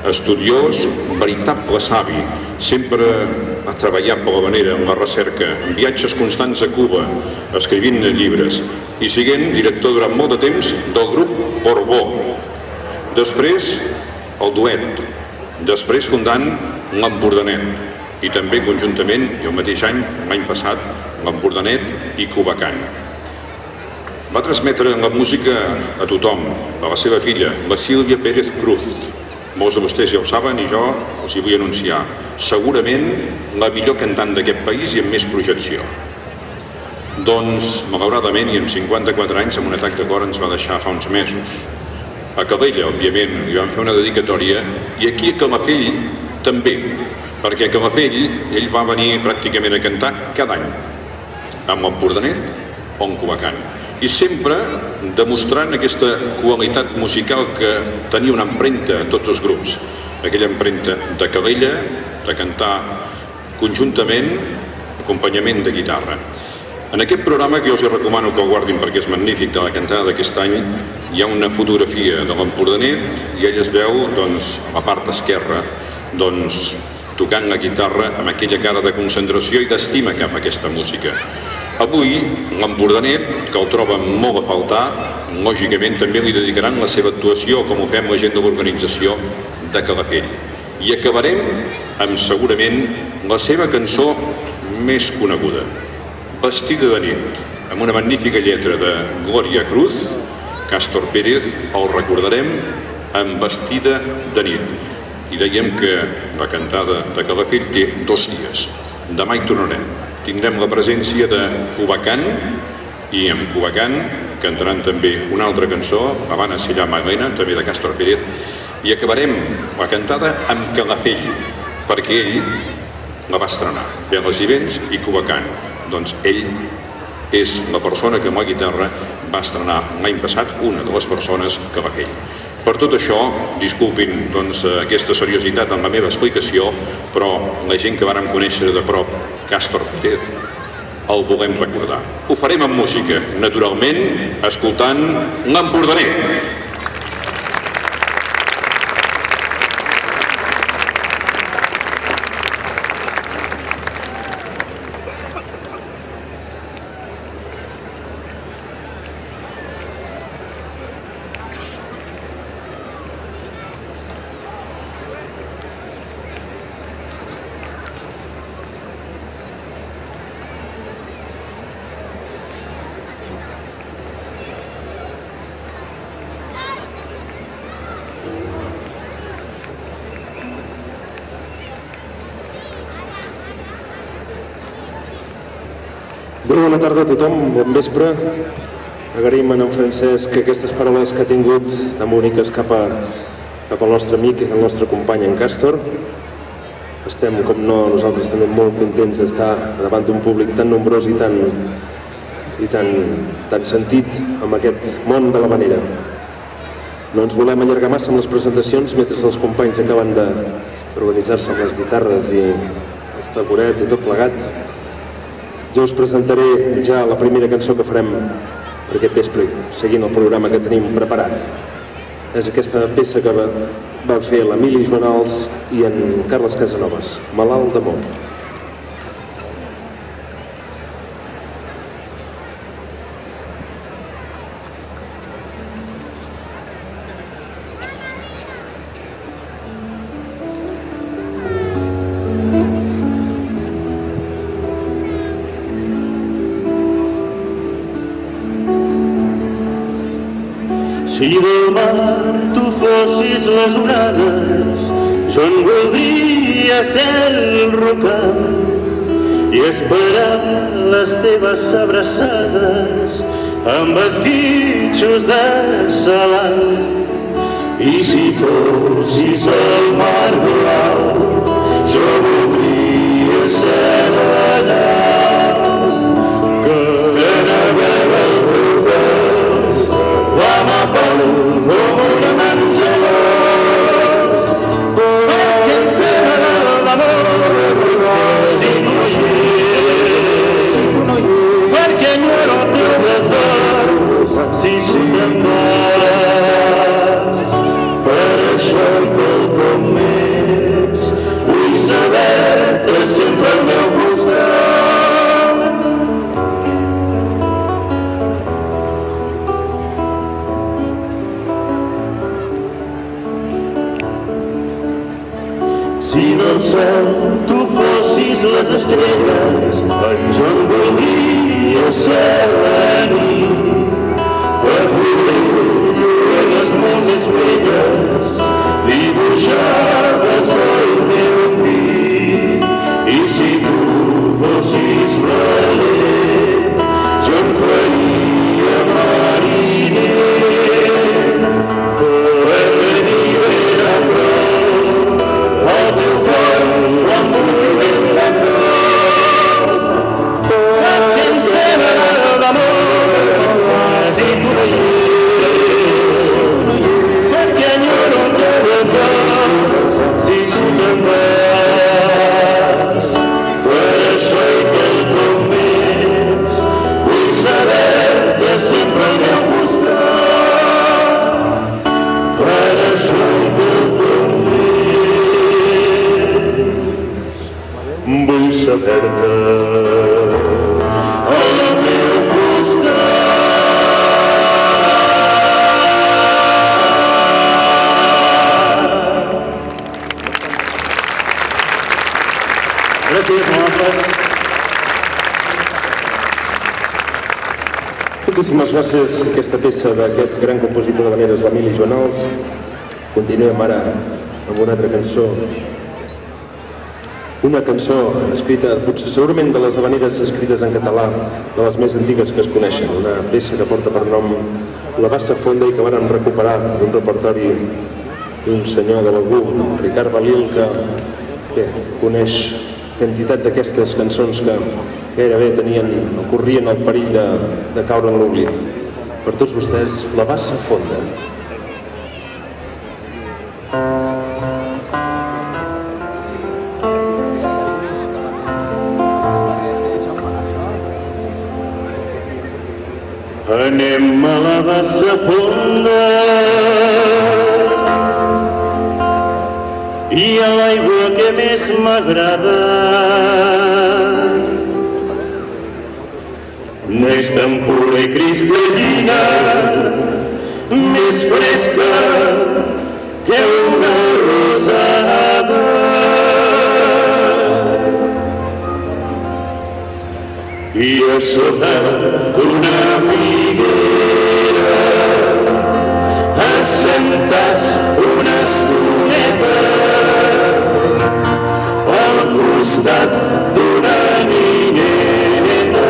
Estudiós, veritable savi, sempre ha treballat per l'havanera en la recerca, en viatges constants a Cuba, escrivint llibres i siguent director durant molt de temps del grup Borbó. Després el duet, després fundant l'Empordanet i també conjuntament, i el mateix any, l'any passat, l'Empordanet i Cubacant. Va transmetre la música a tothom, a la seva filla, la Sílvia Pérez Cruz. Molts de vostès ja ho saben i jo els hi vull anunciar. Segurament la millor cantant d'aquest país i amb més projecció. Doncs, malauradament, i amb 54 anys, amb un atac de cor ens va deixar fa uns mesos. A Calella, òbviament, li vam fer una dedicatòria, i aquí a Calafell també, perquè a Calafell ell va venir pràcticament a cantar cada any, amb l'Empordanet o en Cubacant. I sempre demostrant aquesta qualitat musical que tenia una empremta a tots els grups. Aquella empremta de Calella, de cantar conjuntament, acompanyament de guitarra. En aquest programa, que jo us recomano que el guardin perquè és magnífic, de la cantada d'aquest any, hi ha una fotografia de l'Empordanet i ell es veu, doncs, a la part esquerra, doncs, tocant la guitarra amb aquella cara de concentració i d'estima cap a aquesta música. Avui, l'Empordanet, que el troba molt a faltar, lògicament també li dedicaran la seva actuació, com ho fem la gent de l'organització de Calafell. I acabarem amb, segurament, la seva cançó més coneguda, Vestida de nit, amb una magnífica lletra de Glòria Cruz. Càstor Pérez el recordarem amb Vestida de nit. I dèiem que la cantada de Calafell té 2 dies. Demà hi tornarem. Tindrem la presència de Cubacant, i amb Cubacant cantaran també una altra cançó, Habana se llama Elena, també de Càstor Pérez, i acabarem la cantada amb Calafell, perquè ell la va estrenar, Veles i vents i Cubacant. Doncs ell és la persona que amb la guitarra va estrenar l'any passat, una de les persones Calafell. Per tot això, disculpin doncs, aquesta seriositat en la meva explicació, però la gent que vàrem conèixer de prop Càstor Pérez el volem recordar. Ho farem amb música, naturalment, escoltant l'Empordanet. Bona tarda a tothom, bon vespre. Agraïm a en Francesc aquestes paraules que ha tingut tan boniques cap al nostre amic i al nostre company en Càstor. Estem, com no, nosaltres també molt contents d'estar davant d'un públic tan nombrós i tan sentit amb aquest món de l'havanera. No ens volem allargar massa amb les presentacions mentre els companys acaben d'organitzar-se amb les guitarres i els taburets i tot plegat. Jo us presentaré ja la primera cançó que farem per aquest vespre, seguint el programa que tenim preparat. És aquesta peça que va fer l'Emili Joanals i en Carles Casanovas, Malalt d'amor. Si del mar tu fossis les onades, jo en voldria ser el rocam i esperar les teves abraçades amb esquitxos de salat. I si fossis el mar blau, jo voldria ser la nau que navega el Bordeus, l'amapau com una menjadors. Perquè em fem l'amor si no hi és, perquè enyoro el teu besar si te'n vas. Per això quelcom més vull saber-te sempre al meu costat. Si del cel tu fossis les estrelles, jo en voldria ser la nit. Per voler les muses velles, dibuixades al meu pit. I si tu fossis valer, jo em faria mariner. Per venir a prou al teu cor, quan vulgui la cor. Perquè em fem l'amor si tu no hi és, perquè enyoro el teu besar si te'n vas. Per això i quelcom més vull saber-te sempre al meu costat. Per això i quelcom més vull saber-te al meu costat. Gràcies, nosaltres. Moltíssimes gràcies a aquesta peça d'aquest gran compositor d'havaneres, l'Emili Joanals. Continuem ara amb una altra cançó. Una cançó escrita, potser segurament de les havaneres escrites en català, de les més antigues que es coneixen. Una peça que porta per nom La Bassa Fonda i que varen recuperar d'un repertori d'un senyor de l'Algú, Ricard Balil, que coneix quantitat d'aquestes cançons que gairebé corrien el perill de caure en l'oblit. Per tots vostès, La Bassa Fonda. Anem a la Bassa Fonda i a l'aigua que més m'agrada. N'és tan pura i cristal·lina, més fresca que una rosada. I a sota d'una figuera assentats una estoneta al costat d'una nineta.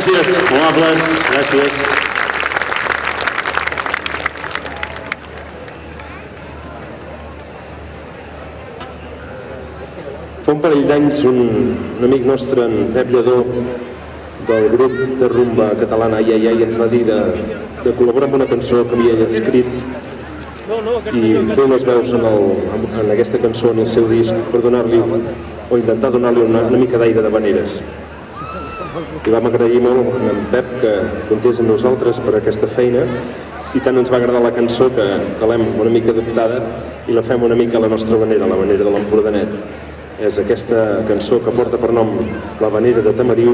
Gràcies, molt amables, gràcies. Fa un parell d'anys un amic nostre, en Pep Lledó, del grup de rumba catalana Ai Ai Ai, ens va dir de col·laborar amb una cançó que havia escrit i fer unes veus en aquesta cançó, en el seu disc, per donar-li, o intentar donar-li una mica d'aire de veneres. I vam agrair molt a en Pep que comptés amb nosaltres per aquesta feina i tant ens va agradar la cançó que l'hem una mica adaptada i la fem una mica a la nostra manera, la manera de l'Empordanet. És aquesta cançó que porta per nom La Vanera de Tamariu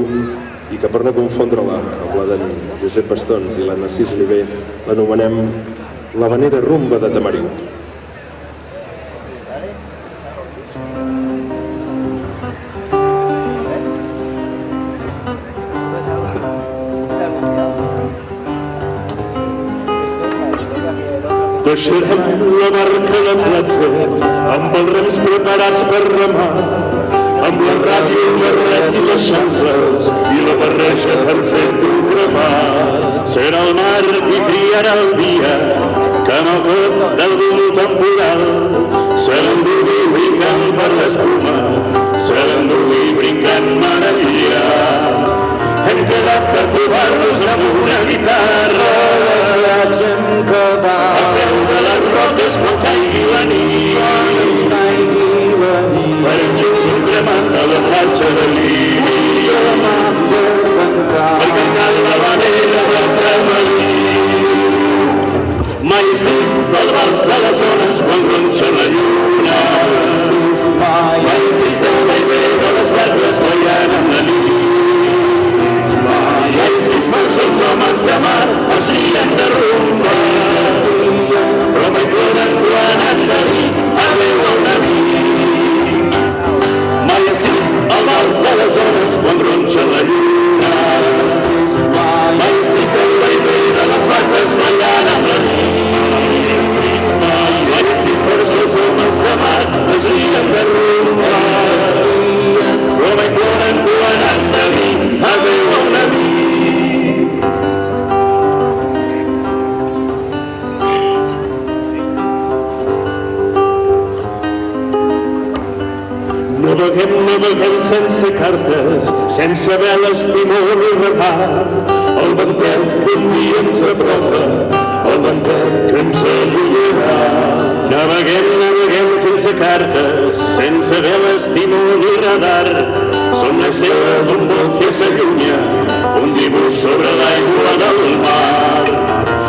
i que, per no confondre-la amb la d'en Josep Bastons i la Narcís Oliver, l'anomenem La Vanera Rumba de Tamariu. Deixarem la barca de platja amb els rems preparats per remar, amb la ràdio, el barret i les xanfles i la barreja per fer-t'ho cremar. Serà el mar qui triarà el dia que amb el vot del vino temporal se l'endugui brincant per l'escuma, se l'endugui brincant meravella. Hem quedat per trobar-nos amb una guitarra a peu de les roques quan caigui la nit, per junts un cremant a la platja de l'Illa, per cantar la vanera de Tamariu. Mai has vist el vals de les ones quan ronxa la lluna, mai has vist el vaivé de les barques ballant amb la nit, mai has vist massa els homes de mar es rient de rumba, però mai poden quan han de dir adéu a un amic. Mai has vist el vals de les ones quan ronxa la lluna, mai has vist el vaivé de les barques ballant amb la nit, mai has vist massa els homes de mar es rient de rumba, però mai poden quan han de dir adéu a un amic. Naveguem sense cartes, sense veles, timó ni repar. El ventet que un dia ens apropa, el ventet que ens allunyarà. Naveguem sense cartes, sense veles, timó ni radar. Som l'estela d'un bot que s'allunya, un dibuix sobre l'aigua del mar.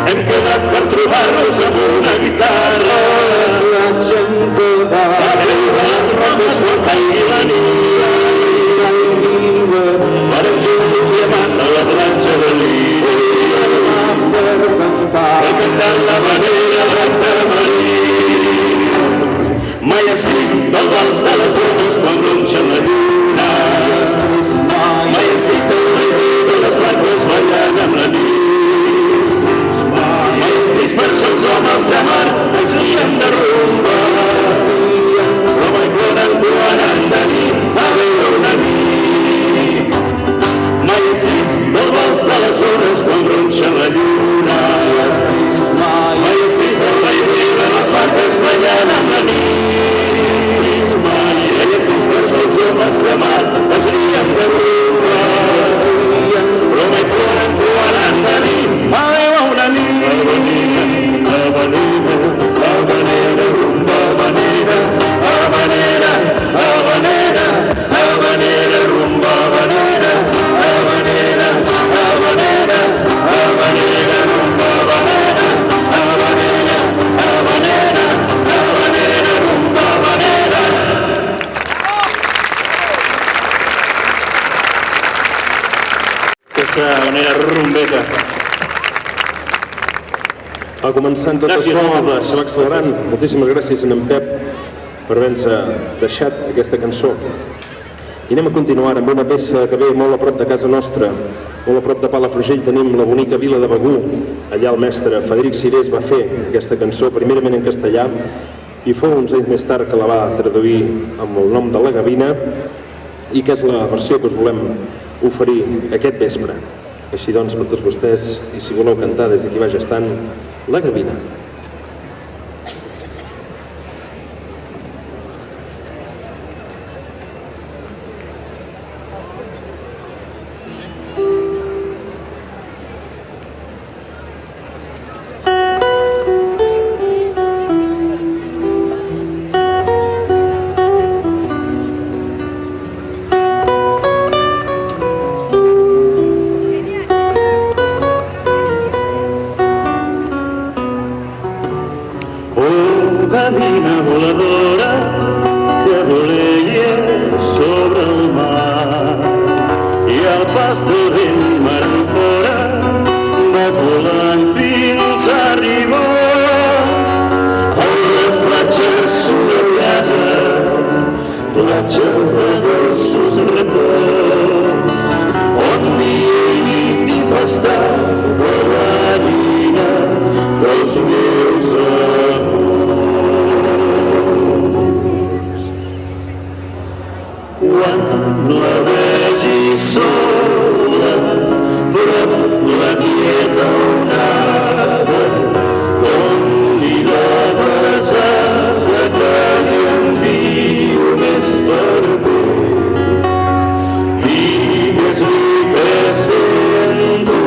Hem quedat per trobar-nos amb una guitarra, a peu de les roques quan caigui la nit, per enjunts un diamant a la platja de l'Illa, per cantar la vanera de Tamariu. Mai has vist el vals de les ones quan ronxa la lluna, mai has vist el vaivé de les barques ballant amb la nit, mai has vist marxar els homes de mar es rient de rumba, però mai poden quan han de dir adéu a un amic. Mai has vist el vals de les ones quan ronxa la lluna, mai has vist el vaivé de les barques ballant amb la nit, mai has vist marxar els homes de mar es rient de rumba, però mai poden quan han de dir adéu a un amic. Habanera, rumba, habanera, habanera, habanera, habanera, rumba, habanera, habanera, habanera, habanera, rumba, habanera, habanera, habanera, habanera, rumba, habanera. Aquesta manera rumbeta. Va començant tot Gràcies, això, amables. se va accelerant. Moltíssimes gràcies a en Pep per haver-nos deixat aquesta cançó. I anem a continuar amb una peça que ve molt a prop de casa nostra, molt a prop de Palafrugell. Tenim la bonica vila de Begur. Allà el mestre Frederic Cirés va fer aquesta cançó, primerament en castellà, i fou uns anys més tard que la va traduir amb el nom de La Gavina, i que és la versió que us volem oferir aquest vespre. Així doncs, per tots vostès, i si voleu cantar des d'aquí baix estant, La Gavina. Gavina voladora que voleia sobre el mar i al pas del vent mar enfora vas volant fins a arribar a una platja assolellada, platja de dolços records, on dia i nit hi va estar la gavina dels meus amors. Quan la vegi sola, prop la quieta onada, com li la besada que li envio més perdó. Digues-li que sento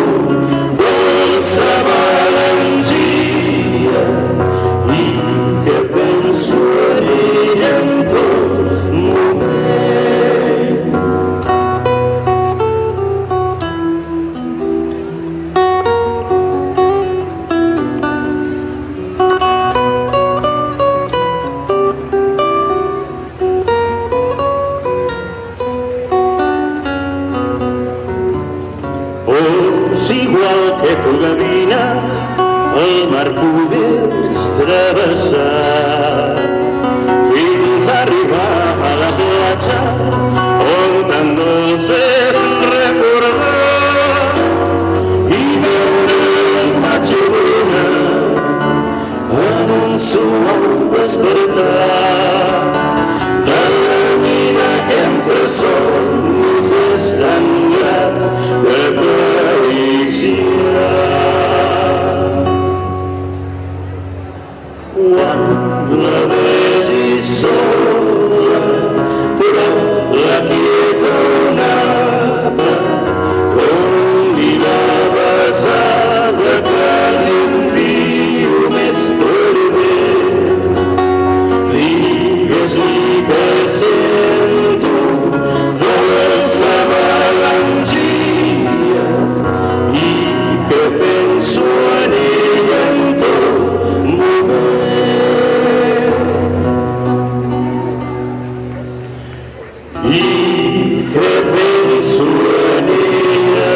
dolça valentia i que penso en ella en tot moment. Igual que tu, gavina, el mar pogués travessar fins a arribar a la platja on tan dolç és recordar i veure el maig i lluna en un suau despertar de la vida que entre somnis és tan gran que quan la vegi sola, però la quieta onada, com li la besada que li envio més per bé. Digues-li que sento dolça valentia i que penso en ella en tot moment. I que penso en ella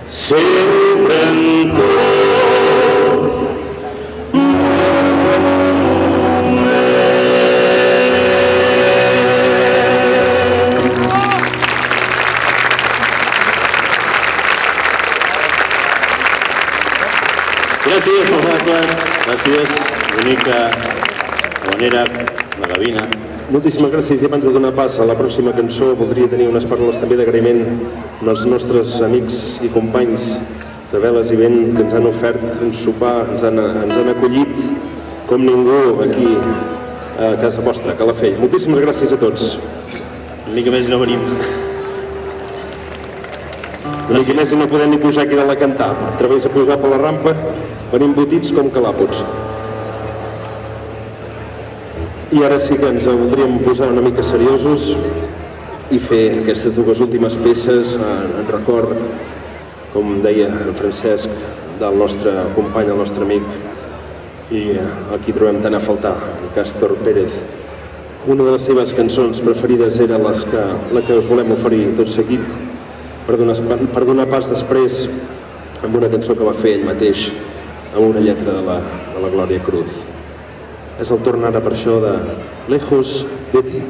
sempre en tot moment. Gràcies, nosaltres. Gràcies, bonica, habanera, la gavina. Moltíssimes gràcies i abans de donar pas a la pròxima cançó voldria tenir unes paraules també d'agraïment als nostres amics i companys de Veles i Vent que ens han ofert un sopar, ens han acollit com ningú aquí a casa vostra, a Calafell. Moltíssimes gràcies a tots. Una mica més i no venim. Una mica més i no podem ni pujar aquí dalt a cantar. Atreveix a pujar per la rampa, venim botits com calàpots. I ara sí que ens voldríem posar una mica seriosos i fer aquestes dues últimes peces en record, com deia en Francesc, del nostre company, el nostre amic, i aquí trobem tant a faltar, el Càstor Pérez. Una de les seves cançons preferides era la que us volem oferir tot seguit, per donar pas després amb una cançó que va fer ell mateix, amb una lletra de la Glòria Cruz. És el torn ara per això de Lejos de ti.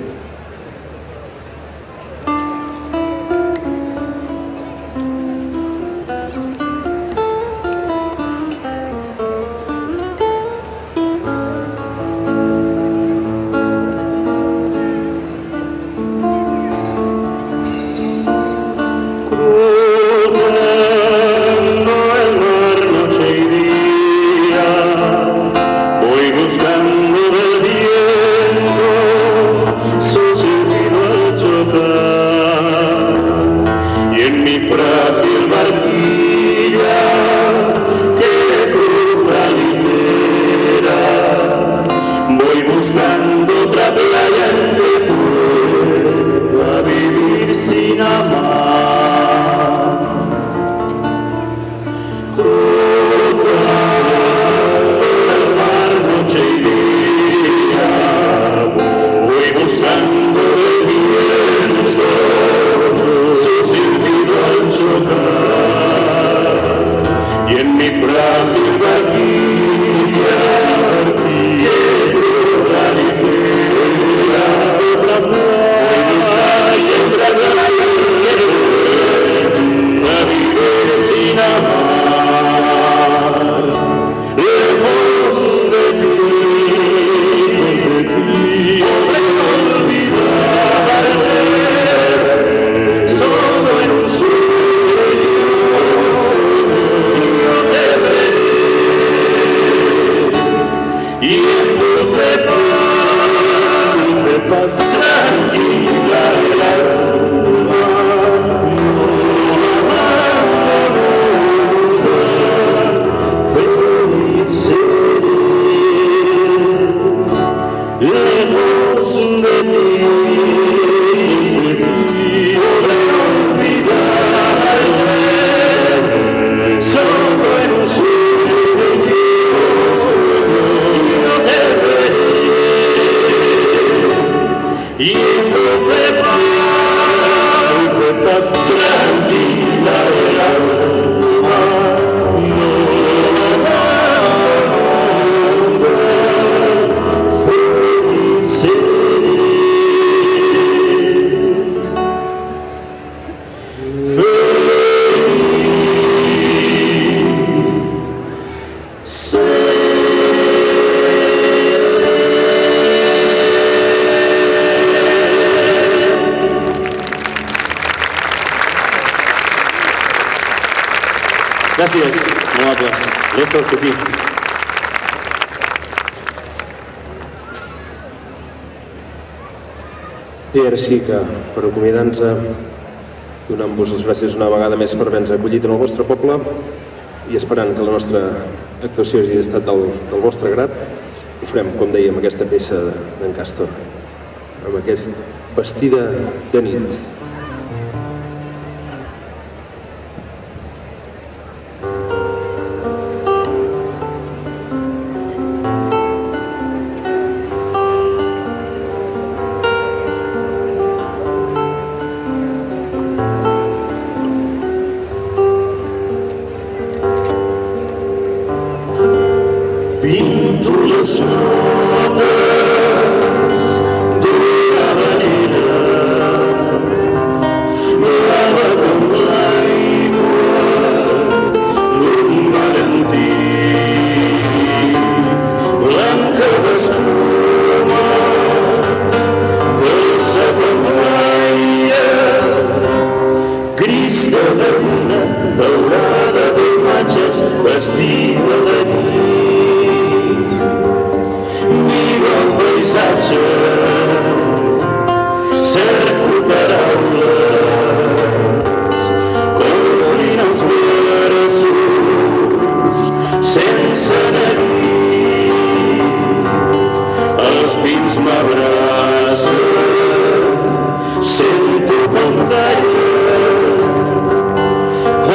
y prepara tranquila el alma. Gràcies, honorable. Néstor Cotí. I ara sí que, per acomiadar-nos, donant-vos les gràcies una vegada més per haver-nos acollit en el vostre poble i esperant que la nostra actuació hagi estat del vostre grat, ho farem, com dèiem, amb aquesta peça d'en Càstor, amb aquest Vestida de nit. Pinto les notes d'una manera blava com l'aigua d'un valentí, blanca d'escuma, dolça com l'aire, gris de luna, daurada d'imatges, vestida de nit. Miro el paisatge, cerco paraules, omplint els versos sense neguit. Els pins m'abracen, sento pantalles,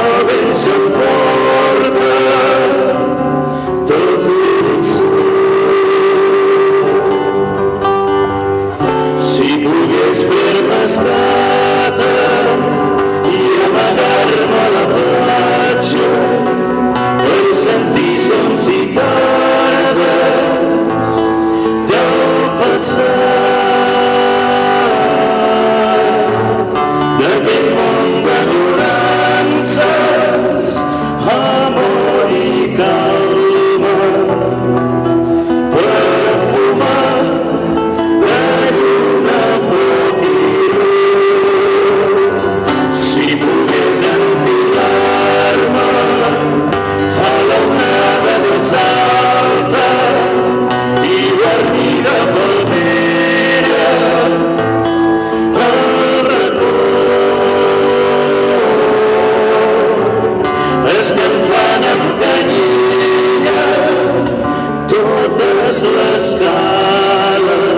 el vent s'emporta tot l'horitzó. Si pogués fer-me estada i amagar-me a la platja per sentir sons i tardes del passat, d'aquest món d'enyorances, amor i calma, perfumat si pogués enfilar-me a l'onada més alta i guarnida palmeres, el record escalfant amb canyella totes les cales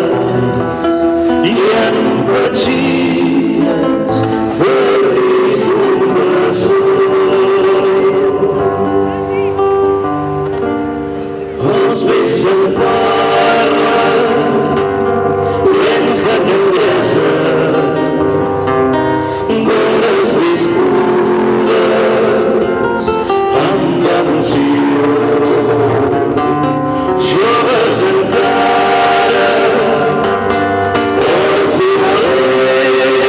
i en petxines feliç d'un bessó. Els vells em parlen plens de tendresa d'hores viscudes amb emoció, joves encara els hi valents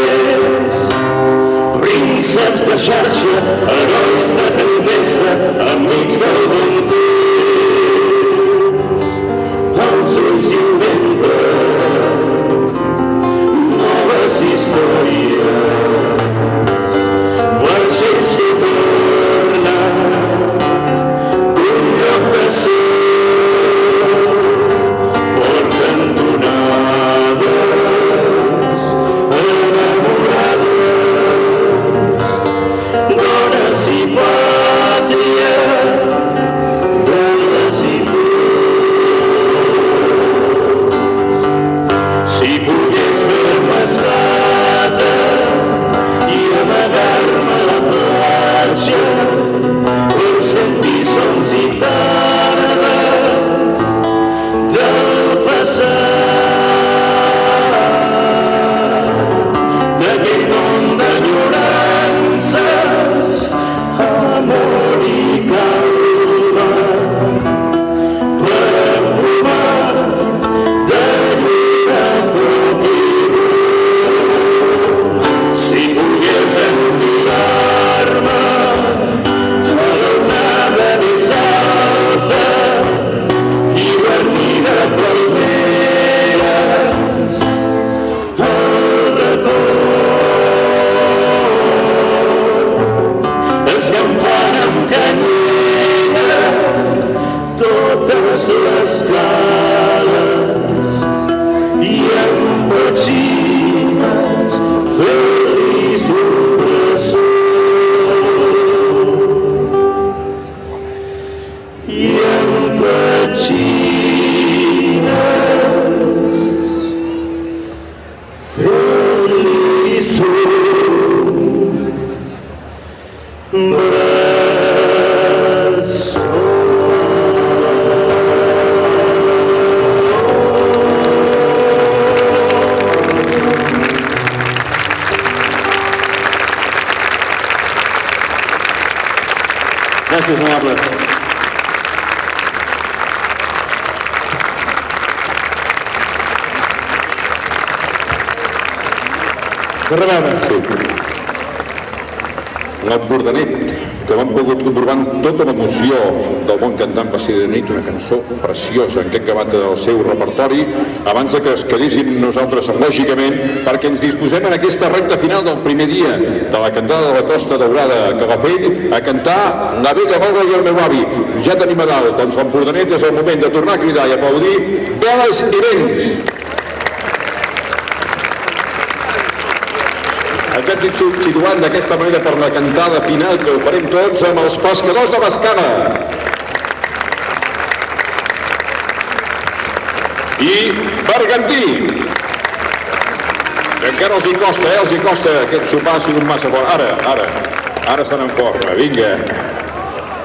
Gràcies, amables. De rebeu. L'Empordanet, que vam pogut comprovar tota l'emoció del bon cantant va ser de nit, una cançó preciosa en què ha acabat el seu repertori abans de que es quedéssim nosaltres, lògicament, perquè ens disposem en aquesta recta final del primer dia de la cantada de la Costa Daurada a Calafell a cantar La vella boga i el meu avi. Ja tenim a dalt, doncs l'Empordanet és el moment de tornar a cridar i aplaudir veles i vents. Ens hem situat d'aquesta manera per la cantada final que ho farem tots amb els pescadors de Bescada. I Bergantí. Encara els hi costa, aquest sopar ha sigut massa fort. Ara estan en forma, vinga.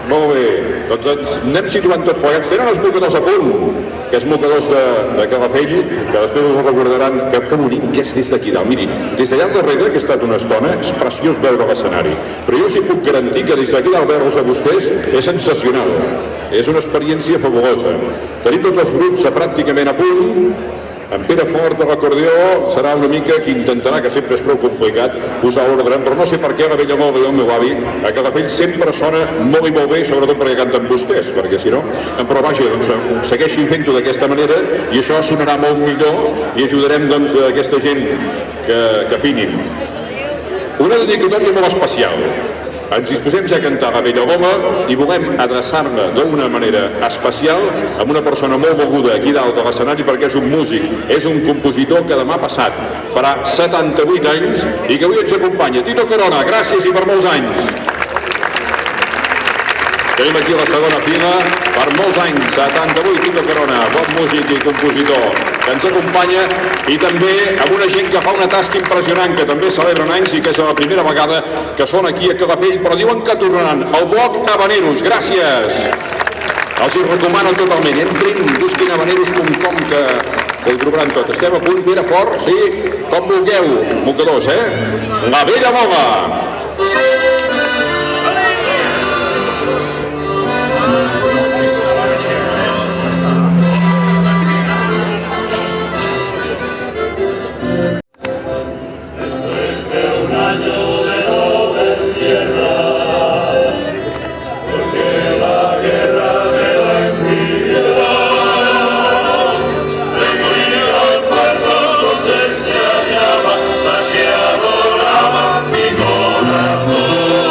Molt bé, doncs ens anem situant tots plegats. Tenen els mocadors a punt, que és mocadors de Calafell, que després us recordaran que bonic que és des d'aquí dalt. Miri, des d'allà darrere, que ha estat una estona, és preciós veure l'escenari. Però jo us hi puc garantir que des d'aquí dalt veure'ls a vostès és sensacional. És una experiència fabulosa. Tenim tots els grups pràcticament a punt. En Pere Fort de l'acordió serà una mica qui intentarà, que sempre és prou complicat, posar ordre, però no sé per què la vella boga i el meu avi a Calafell sempre sona molt i molt bé, sobretot perquè canten vostès, perquè si no... Però vaja, doncs segueixin fent-ho d'aquesta manera i això sonarà molt millor i ajudarem doncs a aquesta gent que afinin. Una dedicatòria molt especial. Ens disposem ja a cantar la vella boga i volem adreçar-la d'una manera especial amb una persona molt beguda aquí dalt de l'escenari perquè és un músic, és un compositor que demà passat farà 78 anys i que avui ens acompanya. Tito Corona, gràcies i per molts anys. Tenim aquí a la segona fila, per molts anys, 78, Tito Corona, bon músic i compositor, que ens acompanya i també amb una gent que fa una tasca impressionant, que també celebren anys i que és la primera vegada que són aquí a Calafell, però diuen que tornaran, el bloc Habaneros, gràcies! Els hi recomano totalment, entrin, busquin habaneros.com que ho trobaran tot. Estem a punt, Pere Fort, sí, com vulgueu, mocadors, La vella boga! que adoraba mi corazón.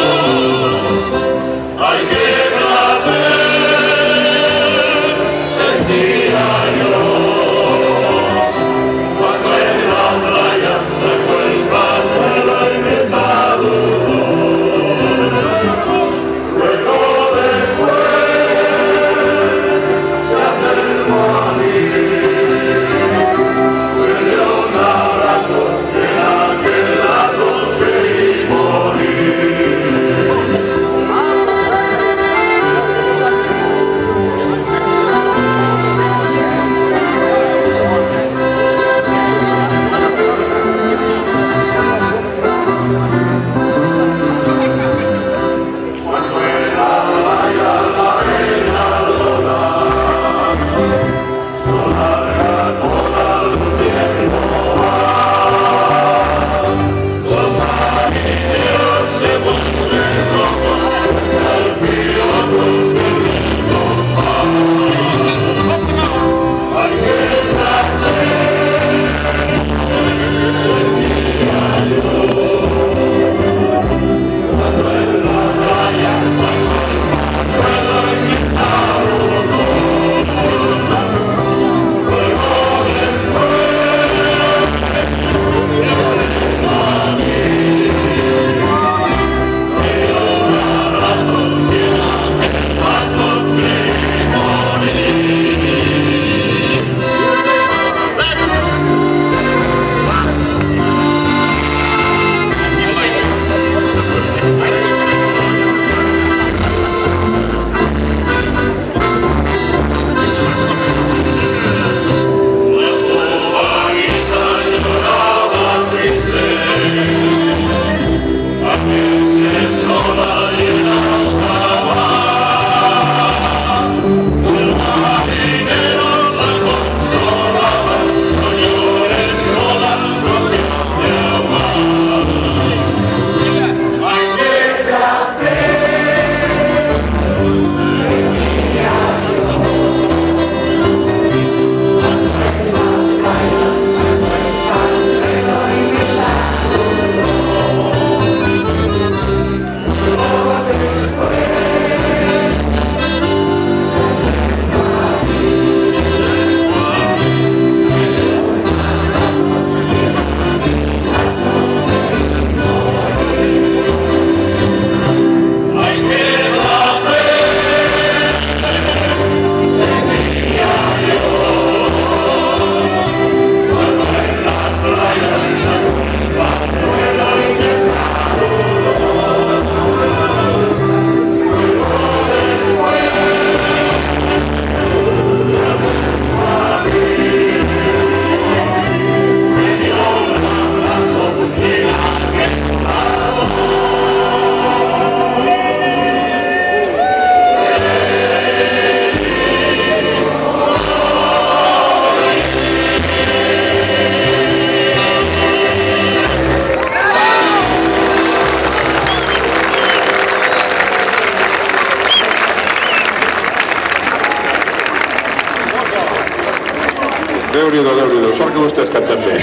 perquè vostès canten bé.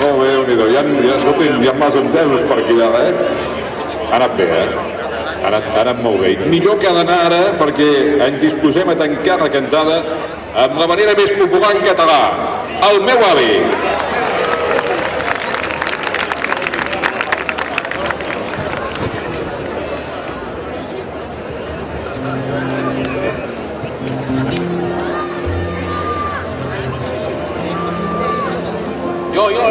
Molt bé, Déu-n'hi-do. Escolti'm, hi ha mals entesos per aquí dalt, Ha anat bé, Ha anat molt bé. Millor que ha d'anar ara, perquè ens disposem a tancar la cantada amb la manera més popular en català. El meu avi. Jo.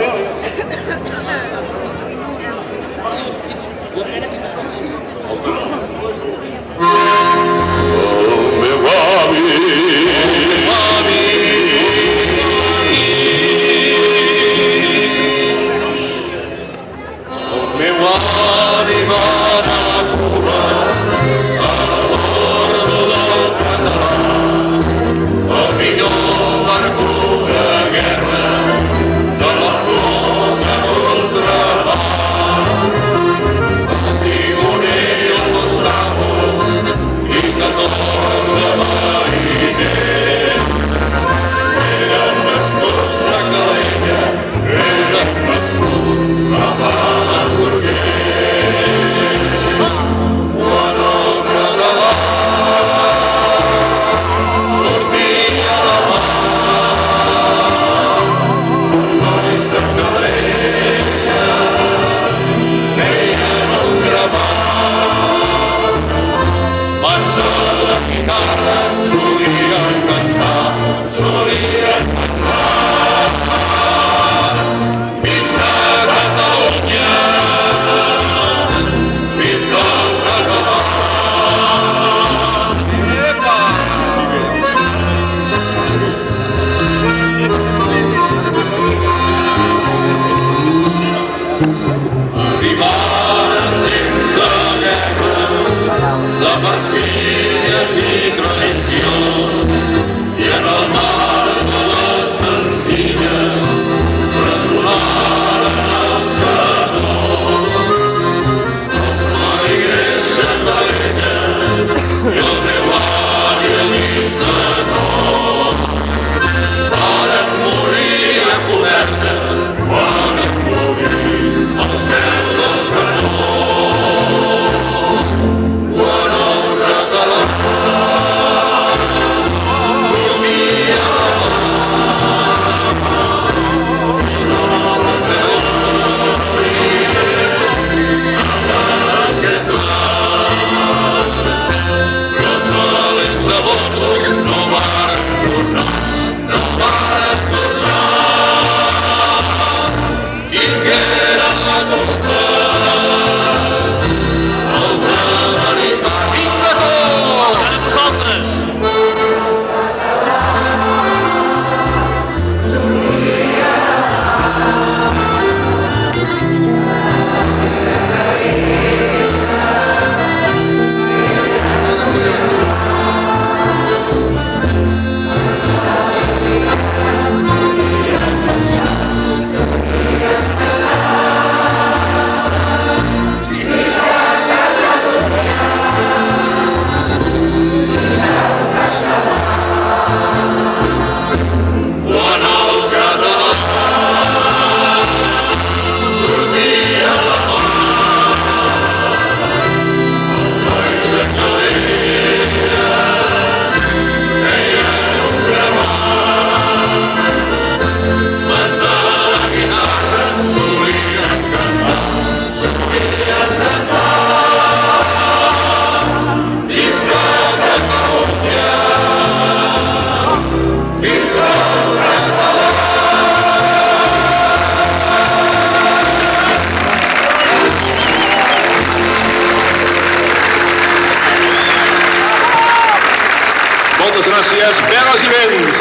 gràcies, veles i vents,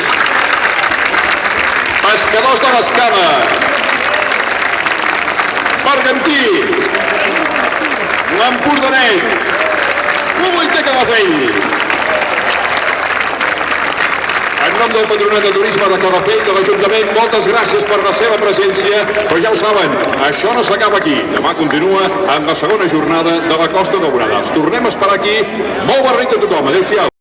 pescadors de l'Escala, Bergantí, l'Empordanet, Biblioteca Calafell. En nom del Patronat de Turisme de Calafell, de l'Ajuntament, moltes gràcies per la seva presència, però ja ho saben, això no s'acaba aquí. Demà continua amb la segona jornada de la Costa Daurada. Els tornem a esperar aquí. Molt bon nit a tothom. Adéu-siau.